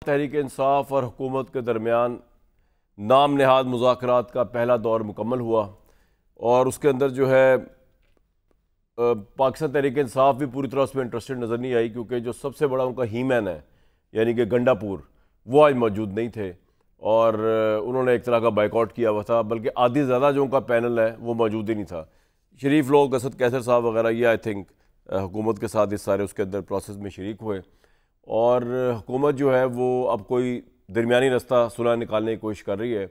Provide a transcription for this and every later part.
تحریک انصاف اور حکومت کے درمیان نام نہاد مذاکرات کا پہلا دور مکمل ہوا اور اس کے اندر جو ہے پاکستان تحریک انصاف بھی پوری طرح اس میں انٹرسٹڈ نظر نہیں آئی، کیونکہ جو سب سے بڑا ان کا ہی مین ہے یعنی کہ گنڈا پور وہ آج موجود نہیں تھے اور انہوں نے ایک طرح کا بائیکاٹ کیا ہوا تھا، بلکہ آدھی زیادہ جو ان کا پینل ہے وہ موجود ہی نہیں تھا۔ شریف لوگ، اسد کیسر صاحب وغیرہ یہ آئی تھنک حکومت کے ساتھ اس سارے اس کے اندر پروسیس میں شریک ہوئے، اور حکومت جو ہے وہ اب کوئی درمیانی رستہ صلح نکالنے کی کوشش کر رہی ہے۔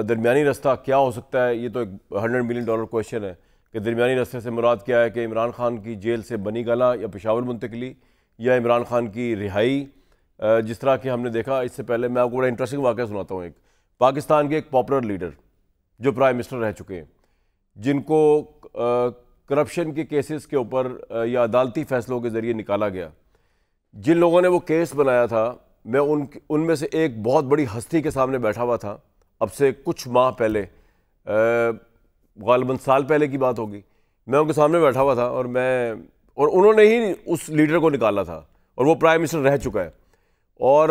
درمیانی رستہ کیا ہو سکتا ہے؟ یہ تو ایک $100 ملین کویشچن ہے کہ درمیانی رستے سے مراد کیا ہے، کہ عمران خان کی جیل سے بنی گالہ یا پشاور منتقلی یا عمران خان کی رہائی۔ جس طرح کہ ہم نے دیکھا اس سے پہلے، میں آپ کو بڑا انٹرسٹنگ واقعہ سناتا ہوں۔ ایک پاکستان کے ایک پاپولر لیڈر جو پرائم منسٹر رہ چکے ہیں، جن کو کرپشن کے کیسز کے اوپر یا عدالتی فیصلوں کے ذریعے نکالا گیا، جن لوگوں نے وہ کیس بنایا تھا، میں ان میں سے ایک بہت بڑی ہستی کے سامنے بیٹھا ہوا تھا اب سے کچھ ماہ پہلے، غالباً سال پہلے کی بات ہوگی۔ میں ان کے سامنے بیٹھا ہوا تھا اور انہوں نے ہی اس لیڈر کو نکالا تھا، اور وہ پرائم منسٹر رہ چکا ہے، اور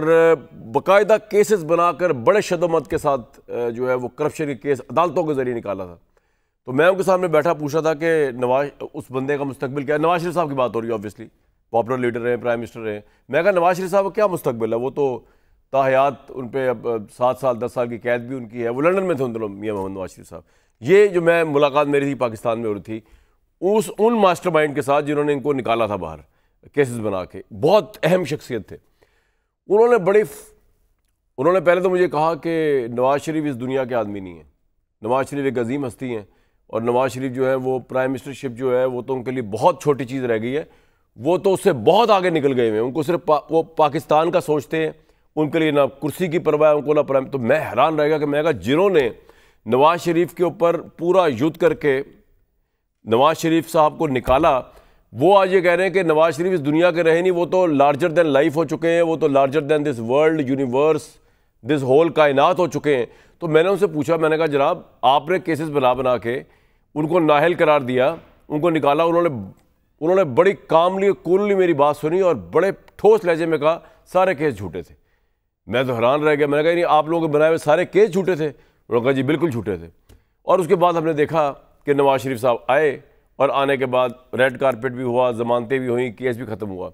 باقاعدہ کیسز بنا کر بڑے شد و مت کے ساتھ جو ہے وہ کرپشن کے کیس عدالتوں کے ذریعے نکالا تھا۔ تو میں ان کے سامنے بیٹھا پوچھا تھا کہ اس بندے کا مستقبل کیا ہے؟ نواز شریف صاحب کی بات ہو رہی ہے، آبویسلی پاپولر لیڈر ہیں، پرائم منسٹر ہیں۔ میں کہا نواز شریف صاحب کا کیا مستقبل ہے؟ وہ تو تاحیات ان پہ اب 7 سال 10 سال کی قید بھی ان کی ہے، وہ لندن میں تھے ان دنوں میاں محمد نواز شریف صاحب۔ یہ جو میں ملاقات میری تھی پاکستان میں ہو رہی تھی ان ماسٹر مائنڈ کے ساتھ جنہوں نے ان کو نکالا تھا باہر کیسز بنا کے، بہت اہم شخصیت تھے۔ انہوں نے پہلے تو مجھے کہا کہ نواز شریف اس دنیا کے آدمی نہیں ہیں، نواز شریف ایک عظیم ہستی ہیں، اور نواز شریف جو ہے وہ پرائم منسٹر شپ جو ہے وہ تو ان کے لیے بہت چھوٹی چیز رہ گئی ہے، وہ تو اس سے بہت آگے نکل گئے ہیں، ان کو صرف وہ پاکستان کا سوچتے ہیں، ان کے لیے نہ کرسی کی پرواہ ہے ان کو، نہ پرائم۔ تو میں حیران رہ گیا کہ میں کہا جنہوں نے نواز شریف کے اوپر پورا یدھ کر کے نواز شریف صاحب کو نکالا، وہ آج یہ کہہ رہے ہیں کہ نواز شریف اس دنیا کے رہے نہیں، وہ تو لارجر دین لائف ہو چکے ہیں، وہ تو larger than this world, universe, this whole کائنات ہو چکے ہیں۔ تو میں نے ان سے پوچھا، میں نے کہا جناب آپ نے کیسز بنا کے ان کو نااہل قرار دیا، ان کو نکالا، انہوں نے بڑی کاملی کوللی میری بات سنی اور بڑے ٹھوس لہجے میں کہا سارے کیس جھوٹے تھے۔ میں تو حیران رہ گیا، میں نے کہا نہیں آپ لوگوں کے بنائے ہوئے سارے کیس جھوٹے تھے؟ انہوں نے کہا جی بالکل جھوٹے تھے۔ اور اس کے بعد ہم نے دیکھا کہ نواز شریف صاحب آئے، اور آنے کے بعد ریڈ کارپٹ بھی ہوا، ضمانتیں بھی ہوئیں، کیس بھی ختم ہوا۔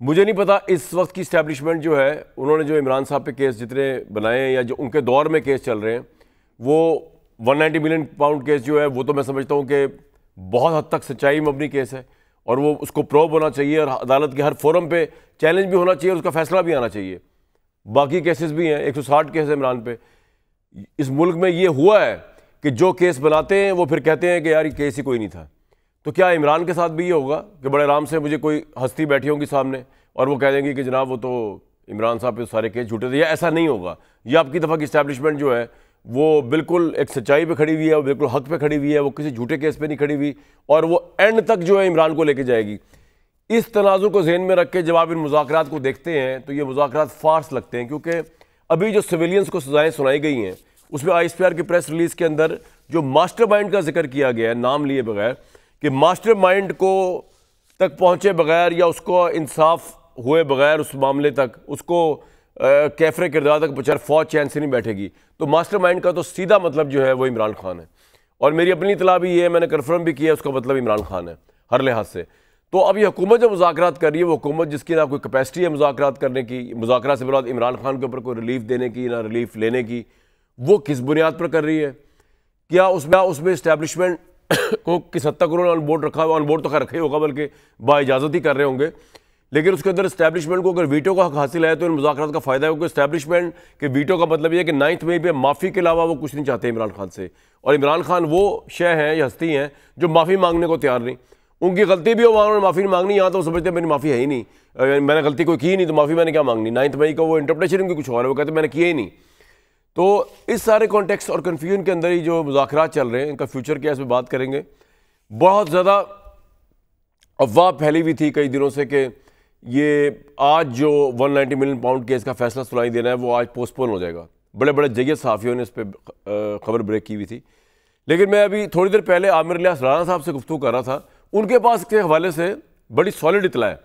مجھے نہیں پتا اس وقت کی اسٹیبلشمنٹ جو ہے، انہوں نے جو عمران صاحب پہ کیس جتنے بنائے ہیں یا جو ان کے دور میں کیس چل رہے ہیں، وہ 190 ملین پاؤنڈ کیس جو ہے وہ تو میں سمجھتا ہوں کہ بہت حد تک سچائی مبنی کیس ہے، اور وہ اس کو پروب ہونا چاہیے، اور عدالت کے ہر فورم پہ چیلنج بھی ہونا چاہیے، اور اس کا فیصلہ بھی آنا چاہیے۔ باقی کیسز بھی ہیں، 160 کیس ہے عمران پہ۔ اس ملک میں یہ ہوا ہے کہ جو کیس بناتے ہیں وہ پھر کہتے ہیں کہ یار یہ کیس ہی کوئی نہیں تھا۔ تو کیا عمران کے ساتھ بھی یہ ہوگا کہ بڑے آرام سے مجھے کوئی ہستی بیٹھی ہوگی سامنے اور وہ کہہ دیں گی کہ جناب وہ تو عمران صاحب پہ سارے کیس جھوٹے تھے؟ یا ایسا نہیں ہوگا؟ یہ آپ کی دفعہ کی اسٹیبلشمنٹ جو ہے وہ بالکل ایک سچائی پہ کھڑی ہوئی ہے، وہ بالکل حق پہ کھڑی ہوئی ہے، وہ کسی جھوٹے کیس پہ نہیں کھڑی ہوئی، اور وہ اینڈ تک جو ہے عمران کو لے کے جائے گی۔ اس تناظر کو ذہن میں رکھ کے جب آپ ان مذاکرات کو دیکھتے ہیں تو یہ مذاکرات فارس لگتے ہیں، کیونکہ ابھی جو سویلینز کو سزائیں سنائی گئی ہیں اس میں ISPR کی پریس ریلیز کے اندر جو ماسٹر مائنڈ کا ذکر کیا گیا ہے نام لیے بغیر، کہ ماسٹر مائنڈ کو تک پہنچے بغیر یا اس کو انصاف ہوئے بغیر اس معاملے تک، اس کو کیفر کردار تک پہنچا فوج چین سے نہیں بیٹھے گی، تو ماسٹر مائنڈ کا تو سیدھا مطلب جو ہے وہ عمران خان ہے، اور میری اپنی اطلاع بھی یہ ہے، میں نے کنفرم بھی کیا، اس کا مطلب عمران خان ہے ہر لحاظ سے۔ تو اب یہ حکومت جو مذاکرات کر رہی ہے، وہ حکومت جس کی نہ کوئی کیپیسٹی ہے مذاکرات کرنے کی، مذاکرات سے مراد عمران خان کے اوپر کوئی ریلیف دینے کی نہ ریلیف لینے کی، وہ کس بنیاد پر کر رہی ہے؟ کیا اس میں اسٹیبلشمنٹ کو کس حد تک انہوں نے آن بورڈ رکھا ہوا؟ آن بورڈ تو خیر رکھے ہوگا، بلکہ با اجازت ہی کر رہے ہوں گے، لیکن اس کے اندر اسٹیبلشمنٹ کو اگر ویٹو کا حق حاصل ہے تو ان مذاکرات کا فائدہ ہے، کیونکہ اسٹیبلشمنٹ کے ویٹو کا مطلب یہ ہے کہ 9 مئی پہ معافی کے علاوہ وہ کچھ نہیں چاہتے عمران خان سے، اور عمران خان وہ شے ہیں یا ہستی ہیں جو معافی مانگنے کو تیار نہیں۔ ان کی غلطی بھی ہو وہاں انہوں نے معافی نہیں مانگنی، یہاں تو وہ سمجھتے ہیں میری معافی ہے ہی نہیں، میں نے غلطی کوئی کی ہی نہیں تو معافی میں نے کیا مانگنی۔ 9 مئی کا وہ انٹرپریٹیشن ان کی کچھ اور ہے، وہ کہتے ہیں میں نے کیا ہی نہیں۔ تو اس سارے کانٹیکسٹ اور کنفیوژن کے اندر ہی جو مذاکرات چل رہے ہیں، ان کا فیوچر کیا ہے اس پہ بات کریں گے۔ بہت زیادہ افواہ پھیلی ہوئی تھی کئی دنوں سے کہ یہ آج جو 190 ملین پاؤنڈ کیس کا فیصلہ سنائی دینا ہے وہ آج پوسٹ پون ہو جائے گا، بڑے بڑے جید صحافیوں نے اس پہ خبر بریک کی ہوئی تھی۔ لیکن میں ابھی تھوڑی دیر پہلے عامر الیاس رانا صاحب سے گفتگو کر رہا تھا، ان کے پاس کے حوالے سے بڑی سالڈ اطلاع ہے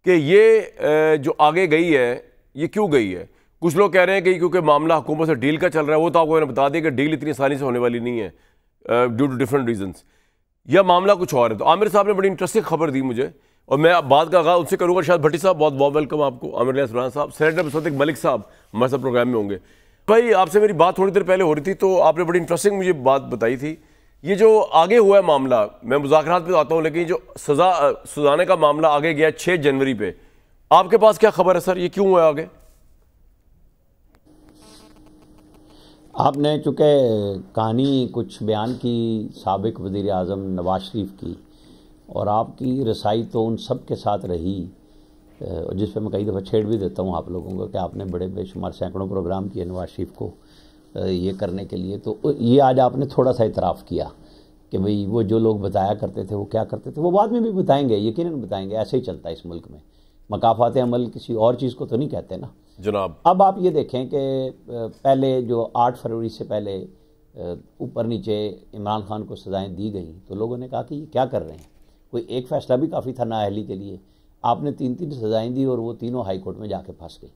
کہ یہ جو آگے گئی ہے یہ کیوں گئی ہے؟ کچھ لوگ کہہ رہے ہیں کہ کیونکہ معاملہ حکومت سے ڈیل کا چل رہا ہے، وہ تو آپ کو میں نے بتا دیا کہ ڈیل اتنی آسانی سے ہونے والی نہیں ہے ڈیو ٹو ڈفرنٹ ریزنس، یا معاملہ کچھ اور ہے۔ تو عامر صاحب نے بڑی انٹرسٹنگ خبر دی مجھے، اور میں بات کا آغاز ان سے کروں گا۔ شاید بھٹی صاحب، بہت بہت ویلکم آپ کو۔ عامر علیہ عثمان صاحب، سینیٹر مصدق ملک صاحب ہمارے ساتھ پروگرام میں ہوں گے۔ بھائی آپ سے میری بات تھوڑی دیر پہلے ہو رہی تھی تو آپ نے بڑی انٹرسٹنگ مجھے بات بتائی تھی، یہ جو آگے ہوا ہے معاملہ، میں مذاکرات پہ آتا ہوں، لیکن جو سزانے کا معاملہ آگے گیا 6 جنوری پہ، آپ کے پاس کیا خبر ہے سر؟ یہ کیوں ہوا ہے آگے؟ آپ نے چونکہ کہانی کچھ بیان کی سابق وزیر اعظم نواز شریف کی، اور آپ کی رسائی تو ان سب کے ساتھ رہی، جس پہ میں کئی دفعہ چھیڑ بھی دیتا ہوں آپ لوگوں کو کہ آپ نے بڑے بے شمار سینکڑوں پروگرام کیے نواز شریف کو یہ کرنے کے لیے، تو یہ آج آپ نے تھوڑا سا اعتراف کیا کہ بھئی وہ جو لوگ بتایا کرتے تھے وہ کیا کرتے تھے، وہ بعد میں بھی بتائیں گے، یقیناً بتائیں گے، ایسے ہی چلتا ہے اس ملک میں، مکافات عمل کسی اور چیز کو تو نہیں کہتے نا جناب۔ اب آپ یہ دیکھیں کہ پہلے جو 8 فروری سے پہلے اوپر نیچے عمران خان کو سزائیں دی گئیں تو لوگوں نے کہا کہ یہ کیا کر رہے ہیں، کوئی ایک فیصلہ بھی کافی تھا نااہلی کے لیے، آپ نے 3 سزائیں دی اور وہ تینوں ہائی کورٹ میں جا کے پھنس گئی،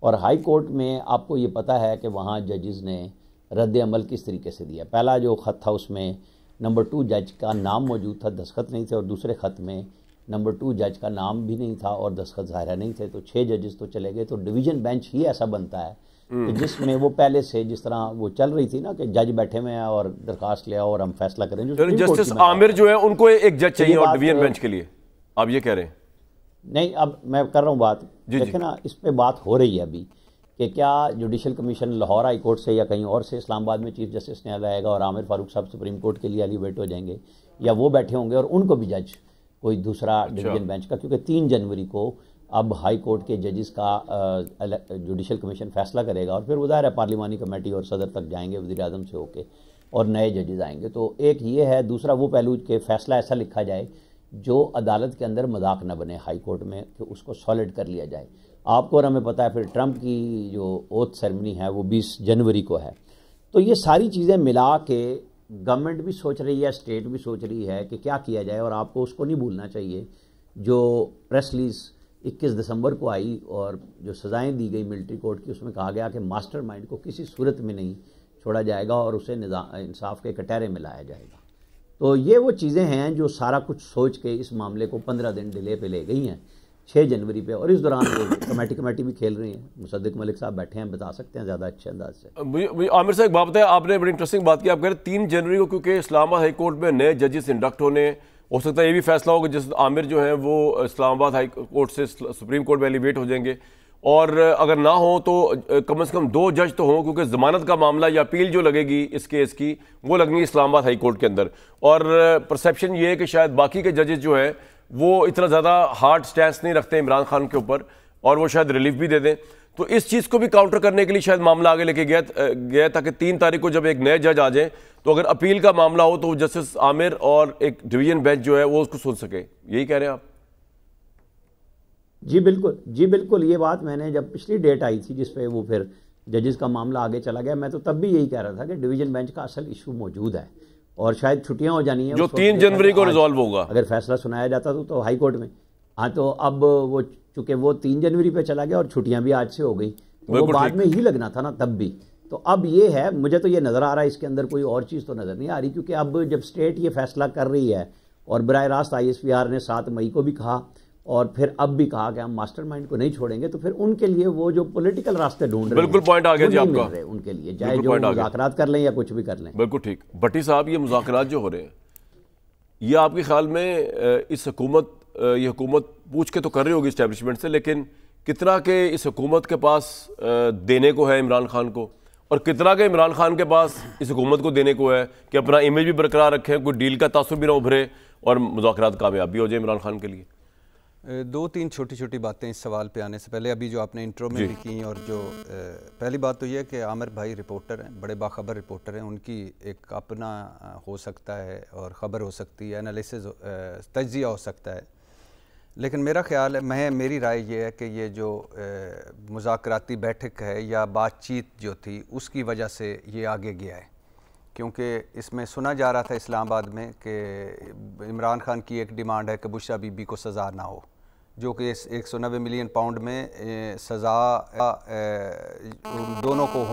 اور ہائی کورٹ میں آپ کو یہ پتہ ہے کہ وہاں ججز نے رد عمل کس طریقے سے دیا۔ پہلا جو خط تھا اس میں نمبر 2 جج کا نام موجود تھا، دستخط نہیں تھے، اور دوسرے خط میں نمبر 2 جج کا نام بھی نہیں تھا اور دستخط ظاہرہ نہیں تھے، تو 6 ججز تو چلے گئے۔ تو ڈویژن بینچ ہی ایسا بنتا ہے کہ جس میں وہ پہلے سے جس طرح وہ چل رہی تھی نا کہ جج بیٹھے ہوئے ہیں اور درخواست لے آؤ اور ہم فیصلہ کریں، جو جسٹس عامر جو ہے ان کو ایک جج چاہیے اور ڈویژن بینچ کے لیے، آپ یہ کہہ رہے ہیں؟ نہیں، اب میں کر رہا ہوں بات، دیکھیں نا اس پہ بات ہو رہی ہے ابھی کہ کیا judicial commission Lahore high court سے یا کہیں اور سے اسلام آباد میں چیف جسٹس نے آئے گا اور عامر فاروق صاحب سپریم کورٹ کے لیے ایلیویٹ ہو جائیں گے، یا وہ بیٹھے ہوں گے اور ان کو بھی جج کوئی دوسرا ڈویژن بینچ کا، کیونکہ 3 جنوری کو اب ہائی کورٹ کے ججز کا جوڈیشل کمیشن فیصلہ کرے گا، اور پھر وہ ظاہر ہے پارلیمانی کمیٹی اور صدر تک جائیں گے وزیر اعظم سے ہو کے، اور نئے ججز آئیں گے۔ تو ایک یہ ہے، دوسرا وہ پہلو کہ فیصلہ ایسا لکھا جائے جو عدالت کے اندر مذاق نہ بنے ہائی کورٹ میں، کہ اس کو سالڈ کر لیا جائے۔ آپ کو اور ہمیں پتہ ہے پھر ٹرمپ کی جو اوتھ سیرمنی ہے وہ 20 جنوری کو ہے۔ تو یہ ساری چیزیں ملا کے گورنمنٹ بھی سوچ رہی ہے، اسٹیٹ بھی سوچ رہی ہے کہ کیا کیا جائے، اور آپ کو اس کو نہیں بھولنا چاہیے جو پریس ریلیز 21 دسمبر کو آئی اور جو سزائیں دی گئی ملٹری کورٹ کی، اس میں کہا گیا کہ ماسٹر مائنڈ کو کسی صورت میں نہیں چھوڑا جائے گا اور اسے انصاف کے کٹہرے میں لایا جائے گا۔ تو یہ وہ چیزیں ہیں جو سارا کچھ سوچ کے اس معاملے کو 15 دن ڈیلے پہ لے گئی ہیں 6 جنوری پہ، اور اس دوران وہ کمیٹی بھی کھیل رہی ہیں۔ مصدق ملک صاحب بیٹھے ہیں، بتا سکتے ہیں زیادہ اچھے انداز سے۔ عامر صاحب ایک بات بتایا، آپ نے بڑی انٹرسٹنگ بات کی، آپ کہہ رہے 3 جنوری کو کیونکہ اسلام آباد ہائی کورٹ میں نئے ججز انڈکٹ ہونے، ہو سکتا ہے یہ بھی فیصلہ ہوگا جس عامر جو ہیں وہ اسلام آباد ہائی کورٹ سے سپریم کورٹ میں ایلیویٹ ہو جائیں گے، اور اگر نہ ہوں تو کم از کم 2 جج تو ہوں، کیونکہ ضمانت کا معاملہ یا اپیل جو لگے گی اس کیس کی وہ لگنی ہے اسلام آباد ہائی کورٹ کے اندر، اور پرسیپشن یہ ہے کہ شاید باقی کے ججز جو ہیں وہ اتنا زیادہ ہارڈ سٹینس نہیں رکھتے عمران خان کے اوپر، اور وہ شاید ریلیف بھی دے دیں۔ تو اس چیز کو بھی کاؤنٹر کرنے کے لیے شاید معاملہ آگے لے کے گیا تاکہ 3 تاریخ کو جب ایک نئے جج آ جائیں تو اگر اپیل کا معاملہ ہو تو جسٹس عامر اور ایک ڈویژن بینچ جو ہے وہ اس کو سن سکے، یہی کہہ رہے ہیں آپ؟ جی بالکل، یہ بات میں نے جب پچھلی ڈیٹ آئی تھی جس پہ وہ پھر ججز کا معاملہ آگے چلا گیا، میں تو تب بھی یہی کہہ رہا تھا کہ ڈویژن بینچ کا اصل ایشو موجود ہے، اور شاید چھٹیاں ہو جانی ہیں جو 3 جنوری کو ریزالو ہوگا۔ اگر فیصلہ سنایا جاتا تو ہائی کورٹ میں، ہاں تو اب وہ چونکہ وہ 3 جنوری پہ چلا گیا اور چھٹیاں بھی آج سے ہو گئی، تو وہ بعد میں ہی لگنا تھا نا تب بھی۔ تو اب یہ ہے، مجھے تو یہ نظر آ رہا ہے اس کے اندر کوئی اور چیز تو نظر نہیں آ رہی، کیونکہ اب جب اسٹیٹ یہ فیصلہ کر رہی ہے، اور براہ راست ISPR نے 7 مئی کو بھی کہا اور پھر اب بھی کہا کہ ہم ماسٹر مائنڈ کو نہیں چھوڑیں گے، تو پھر ان کے لیے وہ جو پولیٹیکل راستے ڈھونڈ رہے ہیں بالکل پوائنٹ آ گیا جی آپ کا، ان کے لیے چاہے جو مذاکرات کر لیں یا کچھ بھی کر لیں۔ بالکل ٹھیک۔ بھٹی صاحب، یہ مذاکرات جو ہو رہے ہیں یہ آپ کے خیال میں یہ حکومت پوچھ کے تو کر رہی ہوگی اسٹیبلشمنٹ سے، لیکن کتنا کہ اس حکومت کے پاس دینے کو ہے عمران خان کو، اور کتنا کہ عمران خان کے پاس اس حکومت کو دینے کو ہے کہ اپنا امیج بھی برقرار رکھیں، کوئی ڈیل کا تاثر بھی نہ ابھرے اور مذاکرات کامیاب بھی ہو جائے عمران خان کے لیے؟ 2-3 چھوٹی باتیں اس سوال پہ آنے سے پہلے، ابھی جو آپ نے انٹرو میں بھی کی، اور جو پہلی بات تو یہ ہے کہ عامر بھائی رپورٹر ہیں، بڑے باخبر رپورٹر ہیں، ان کی ایک اپنا ہو سکتا ہے اور خبر ہو سکتی ہے، انالیسز تجزیہ ہو سکتا ہے، لیکن میرا خیال ہے، میری رائے یہ ہے کہ یہ جو مذاکراتی بیٹھک ہے یا بات چیت جو تھی اس کی وجہ سے یہ آگے گیا ہے، کیونکہ اس میں سنا جا رہا تھا اسلام آباد میں کہ عمران خان کی ایک ڈیمانڈ ہے کہ بشرا بی بی کو سزا نہ ہو، جو کہ 190 ملین پاؤنڈ میں سزا ان دونوں کو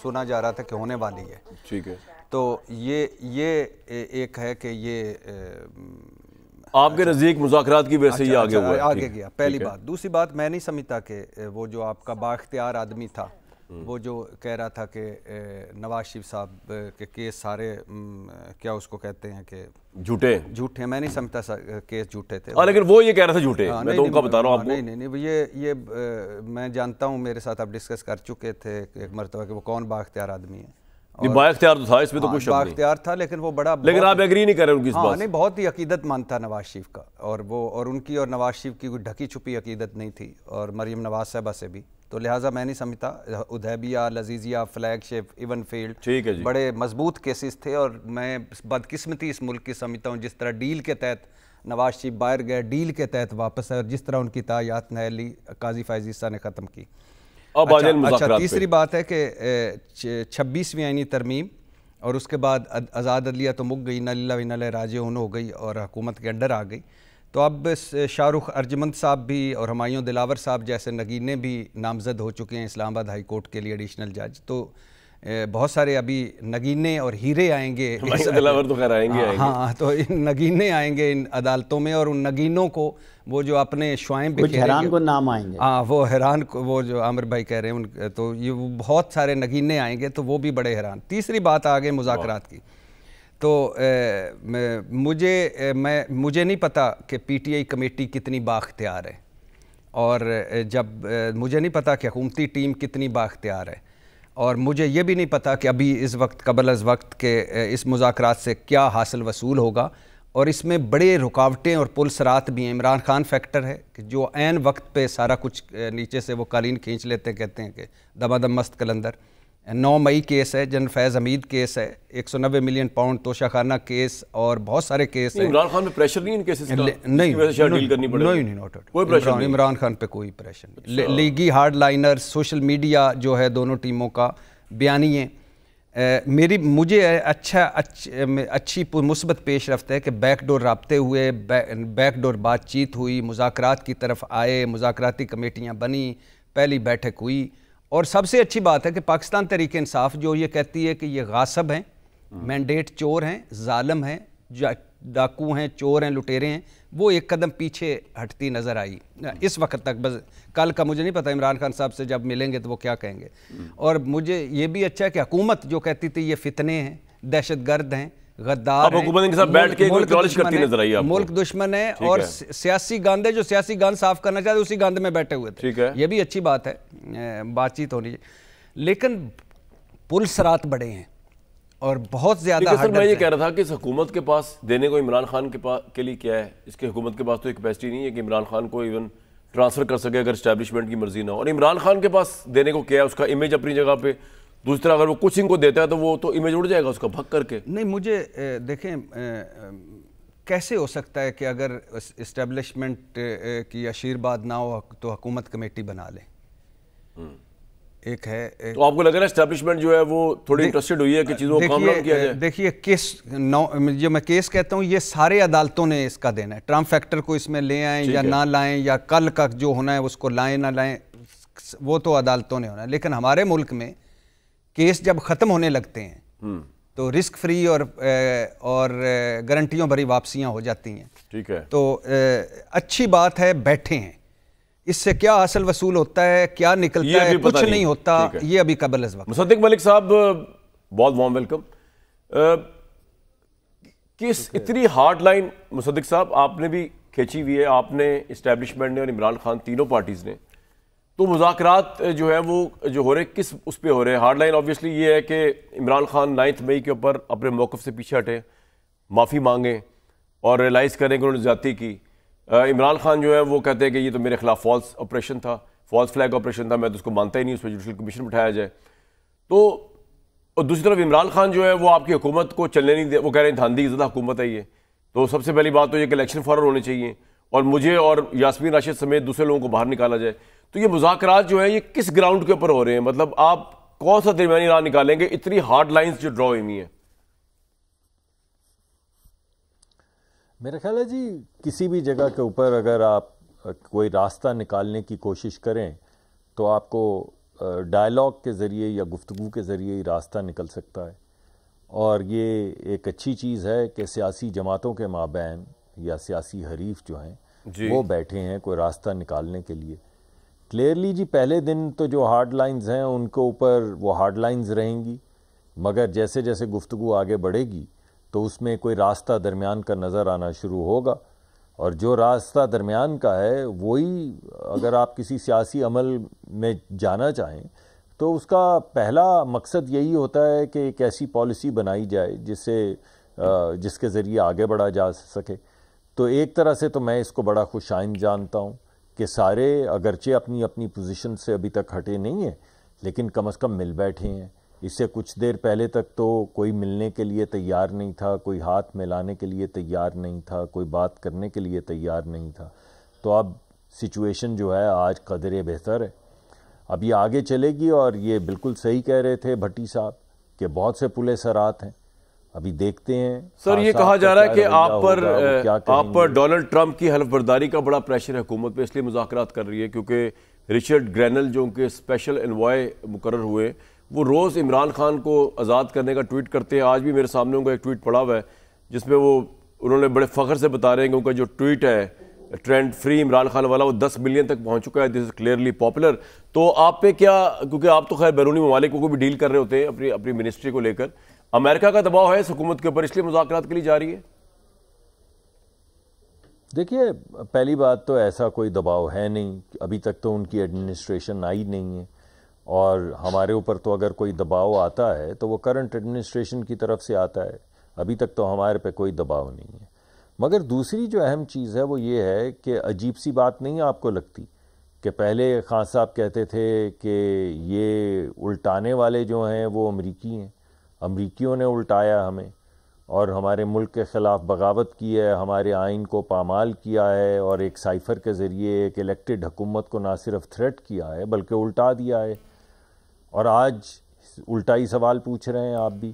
سنا جا رہا تھا کہ ہونے والی ہے. ٹھیک ہے. تو یہ ایک ہے کہ یہ آپ کے نزدیک مذاکرات کی وجہ سے یہ آگے گیا. پہلی بات. دوسری بات، میں نہیں سمجھتا کہ وہ جو آپ کا بااختیار آدمی تھا وہ جو کہہ رہا تھا کہ نواز شریف صاحب کے کیس سارے کیا اس کو کہتے ہیں کہ جھوٹے ہیں، میں نہیں سمجھتا کیس جھوٹے تھے. لیکن وہ یہ کہہ رہا تھا جھوٹے. میں تو ان کا بتا رہا ہوں آپ کو. نہیں یہ میں جانتا ہوں، میرے ساتھ آپ ڈسکس کر چکے تھے ایک مرتبہ کہ وہ کون بااختیار آدمی ہے. با اختیار تو تھا، اس میں تو کچھ شک نہیں. با اختیار تھا لیکن وہ بڑا، لیکن آپ ایگری نہیں کر رہے ان کی اس بات. نہیں، بہت ہی عقیدت مند تھا نواز شریف کا، اور ان کی اور نواز شریف کی کوئی ڈھکی چھپی عقیدت نہیں تھی، اور مریم نواز صاحبہ سے بھی. تو لہٰذا میں نہیں سمجھتا. ادھیبیہ، لذیذیہ، فلیگ شپ، ایون فیلڈ، بڑے مضبوط کیسز تھے. اور میں بدقسمتی اس ملک کی سمجھتا ہوں جس طرح ڈیل کے تحت نواز شریف باہر گئے، ڈیل کے تحت واپس آئے، اور جس طرح ان کی تاحیات نہلی قاضی فائز عیسیٰ نے ختم کی. اچھا، تیسری بات ہے کہ 26ویں آئینی ترمیم اور اس کے بعد آزاد عدلیہ تو مک گئی، انا للہ و انا الیہ راجعون ہو گئی اور حکومت کے انڈر آ گئی. تو اب شاہ رخ ارجمند صاحب بھی اور ہمایوں دلاور صاحب جیسے نگینے بھی نامزد ہو چکے ہیں اسلام آباد ہائی کورٹ کے لیے ایڈیشنل جج. تو بہت سارے ابھی نگینے اور ہیرے آئیں گے. دلاور تو خیر آئیں گے. ہاں، تو نگینے آئیں گے ان عدالتوں میں، اور ان نگینوں کو وہ جو اپنے شعائیں بکھیریں گے، حیران کو نام آئیں گے. ہاں، وہ حیران کو، وہ جو عامر بھائی کہہ رہے ہیں تو یہ بہت سارے نگینے آئیں گے، تو وہ بھی بڑے حیران. تیسری بات آگے مذاکرات کی. تو مجھے نہیں پتا کہ پی ٹی آئی کمیٹی کتنی بااختیار ہے، اور جب مجھے نہیں پتا کہ حکومتی ٹیم کتنی بااختیار ہے، اور مجھے یہ بھی نہیں پتا کہ ابھی اس وقت قبل از وقت کہ اس مذاکرات سے کیا حاصل وصول ہوگا. اور اس میں بڑے رکاوٹیں اور پلسرات بھی ہیں. عمران خان فیکٹر ہے کہ جو عین وقت پہ سارا کچھ نیچے سے وہ قالین کھینچ لیتے، کہتے ہیں کہ دمادم مست قلندر. 9 مئی کیس ہے، جنرل فیض حمید کیس ہے، 190 ملین پاؤنڈ توشہ خانہ کیس، اور بہت سارے کیس ہیں. عمران خان پہ پریشر نہیں ان کیسز کا؟ نہیں، عمران خان پہ کوئی پریشر نہیں. لیگی ہارڈ لائنر، سوشل میڈیا جو ہے دونوں ٹیموں کا بیانیے. مجھے اچھی مثبت پیش رفت ہے کہ بیک ڈور رابطے ہوئے، بیک ڈور بات چیت ہوئی، مذاکرات کی طرف آئے، مذاکراتی کمیٹیاں بنی، پہلی بیٹھک ہوئی. اور سب سے اچھی بات ہے کہ پاکستان تحریک انصاف جو یہ کہتی ہے کہ یہ غاصب ہیں، مینڈیٹ چور ہیں، ظالم ہیں، ڈاکو ہیں، چور ہیں، لٹیرے ہیں، وہ ایک قدم پیچھے ہٹتی نظر آئی اس وقت تک. بس کل کا مجھے نہیں پتا عمران خان صاحب سے جب ملیں گے تو وہ کیا کہیں گے. اور مجھے یہ بھی اچھا ہے کہ حکومت جو کہتی تھی یہ فتنے ہیں، دہشت گرد ہیں، غدار ہیں، ملک دشمن ہے، اور سیاسی گند ہے، جو سیاسی گند صاف کرنا چاہتے اسی گند میں بیٹھے ہوئے تھے. یہ بھی اچھی بات ہے، بات چیت ہونی ہے. لیکن پلسرات بڑے ہیں اور بہت زیادہ. سر میں یہ کہہ رہا تھا کہ اس حکومت کے پاس دینے کو عمران خان کے لیے کیا ہے؟ اس کے حکومت کے پاس تو ایک کیپیسٹی نہیں ہے کہ عمران خان کو ایون ٹرانسفر کر سکے اگر اسٹیبلشمنٹ کی مرضی نہ ہو. اور عمران خان کے پاس دینے کو کیا ہے؟ اس کا امیج اپنی جگہ پہ. دوسری طرح اگر وہ کچھ ان کو دیتا ہے تو وہ تو امیج اڑ جائے گا اس کا بھگ کر کے. نہیں، مجھے دیکھیں کیسے ہو سکتا ہے کہ اگر اسٹیبلشمنٹ کی اشیرباد نہ ہو تو حکومت کمیٹی بنا لے. ایک ہے تو آپ کو لگ رہا ہے اسٹیبلشمنٹ جو ہے وہ تھوڑی انٹرسٹڈ ہوئی ہے کہ چیزوں کو کام نہ کیا جائے؟ دیکھیے کیس جو میں کیس کہتا ہوں یہ سارے عدالتوں نے اس کا دینا ہے. ٹرمپ فیکٹر کو اس میں لے آئیں یا نہ لائیں، یا کل کا جو ہونا ہے اس کو لائیں نہ لائیں، وہ تو عدالتوں نے ہونا ہے. لیکن ہمارے ملک میں کیس جب ختم ہونے لگتے ہیں تو رسک فری اور گارنٹیوں بھری واپسیاں ہو جاتی ہیں. ٹھیک ہے. تو اچھی بات ہے بیٹھے ہیں. اس سے کیا حاصل وصول ہوتا ہے، کیا نکلتا ہے، کچھ نہیں ہوتا، یہ ابھی قبل از وقت. مصدق ملک صاحب بہت وارم ویلکم. کس اتنی ہارڈ لائن مصدق صاحب آپ نے بھی کھینچی ہوئی ہے، آپ نے، اسٹیبلشمنٹ نے اور عمران خان، تینوں پارٹیز نے. تو مذاکرات جو ہے وہ جو ہو رہے کس اس پہ ہو رہے ہیں؟ ہارڈ لائن آبویسلی یہ ہے کہ عمران خان 9 مئی کے اوپر اپنے موقف سے پیچھے ہٹیں، معافی مانگیں اور ریلائز کریں کہ انہوں نے زیادتی کی. عمران خان جو ہے وہ کہتے ہیں کہ یہ تو میرے خلاف فالس آپریشن تھا، فالس فلیگ آپریشن تھا، میں تو اس کو مانتا ہی نہیں، اس پہ جوڈیشل کمیشن بٹھایا جائے. تو اور دوسری طرف عمران خان جو ہے وہ آپ کی حکومت کو چلنے نہیں دے، وہ کہہ رہے ہیں دھاندلی زدہ حکومت ہے یہ. تو سب سے پہلی بات تو یہ کہ الیکشن فورورڈ ہونے چاہیے اور مجھے اور یاسمین راشد سمیت دوسرے لوگوں کو باہر نکالا جائے. تو یہ مذاکرات جو ہیں یہ کس گراؤنڈ کے اوپر ہو رہے ہیں؟ مطلب آپ کون سا درمیانی راہ نکالیں گے اتنی ہارڈ لائنز جو ڈرا ہوئی ہیں؟ میرا خیال ہے جی کسی بھی جگہ کے اوپر اگر آپ کوئی راستہ نکالنے کی کوشش کریں تو آپ کو ڈائلاگ کے ذریعے یا گفتگو کے ذریعے ہی راستہ نکل سکتا ہے. اور یہ ایک اچھی چیز ہے کہ سیاسی جماعتوں کے مابین یا سیاسی حریف جو ہیں وہ بیٹھے ہیں کوئی راستہ نکالنے کے لیے. کلیئرلی جی پہلے دن تو جو ہارڈ لائنز ہیں ان کے اوپر وہ ہارڈ لائنز رہیں گی، مگر جیسے جیسے گفتگو آگے بڑھے گی تو اس میں کوئی راستہ درمیان کا نظر آنا شروع ہوگا. اور جو راستہ درمیان کا ہے وہی اگر آپ کسی سیاسی عمل میں جانا چاہیں تو اس کا پہلا مقصد یہی ہوتا ہے کہ ایک ایسی پالیسی بنائی جائے جس کے ذریعے آگے بڑھا جا سکے. تو ایک طرح سے تو میں اس کو بڑا خوش آئند جانتا ہوں کہ سارے اگرچہ اپنی اپنی پوزیشن سے ابھی تک ہٹے نہیں ہیں لیکن کم از کم مل بیٹھے ہیں. اس سے کچھ دیر پہلے تک تو کوئی ملنے کے لیے تیار نہیں تھا، کوئی ہاتھ ملانے کے لیے تیار نہیں تھا، کوئی بات کرنے کے لیے تیار نہیں تھا. تو اب سچویشن جو ہے آج قدرے بہتر ہے. اب یہ آگے چلے گی اور یہ بالکل صحیح کہہ رہے تھے بھٹی صاحب کہ بہت سے پلے سرات ہیں. ابھی دیکھتے ہیں. سر یہ کہا جا رہا ہے کہ آپ پر ڈونلڈ ٹرمپ کی حلف برداری کا بڑا پریشر ہے حکومت پہ، اس لیے مذاکرات کر رہی ہے کیونکہ رچرڈ گرینل جو ان کے اسپیشل انوائے مقرر ہوئے وہ روز عمران خان کو آزاد کرنے کا ٹویٹ کرتے ہیں. آج بھی میرے سامنے ان کا ایک ٹویٹ پڑا ہوا ہے جس میں انہوں نے بڑے فخر سے بتا رہے ہیں کہ ان کا جو ٹویٹ ہے ٹرینڈ فری عمران خان والا وہ 10 ملین تک پہنچ چکا ہے. دس از کلیئرلی پاپولر. تو آپ پہ کیا، کیونکہ آپ تو خیر بیرونی ممالک کو بھی ڈیل کر رہے ہوتے ہیں اپنی منسٹری کو لے کر، امریکہ کا دباؤ ہے اس حکومت کے اوپر اس لیے مذاکرات کے لیے جا رہی ہے؟ دیکھیے پہلی بات تو ایسا کوئی دباؤ ہے نہیں، ابھی تک تو ان کی ایڈمنسٹریشن آئی نہیں ہے. اور ہمارے اوپر تو اگر کوئی دباؤ آتا ہے تو وہ کرنٹ ایڈمنسٹریشن کی طرف سے آتا ہے. ابھی تک تو ہمارے پہ کوئی دباؤ نہیں ہے. مگر دوسری جو اہم چیز ہے وہ یہ ہے کہ عجیب سی بات نہیں آپ کو لگتی کہ پہلے خان صاحب کہتے تھے کہ یہ الٹانے والے جو ہیں وہ امریکی ہیں، امریکیوں نے الٹایا ہمیں اور ہمارے ملک کے خلاف بغاوت کی ہے، ہمارے آئین کو پامال کیا ہے اور ایک سائفر کے ذریعے ایک الیکٹڈ حکومت کو نہ صرف تھریٹ کیا ہے بلکہ الٹا دیا ہے. اور آج الٹا ہی سوال پوچھ رہے ہیں آپ بھی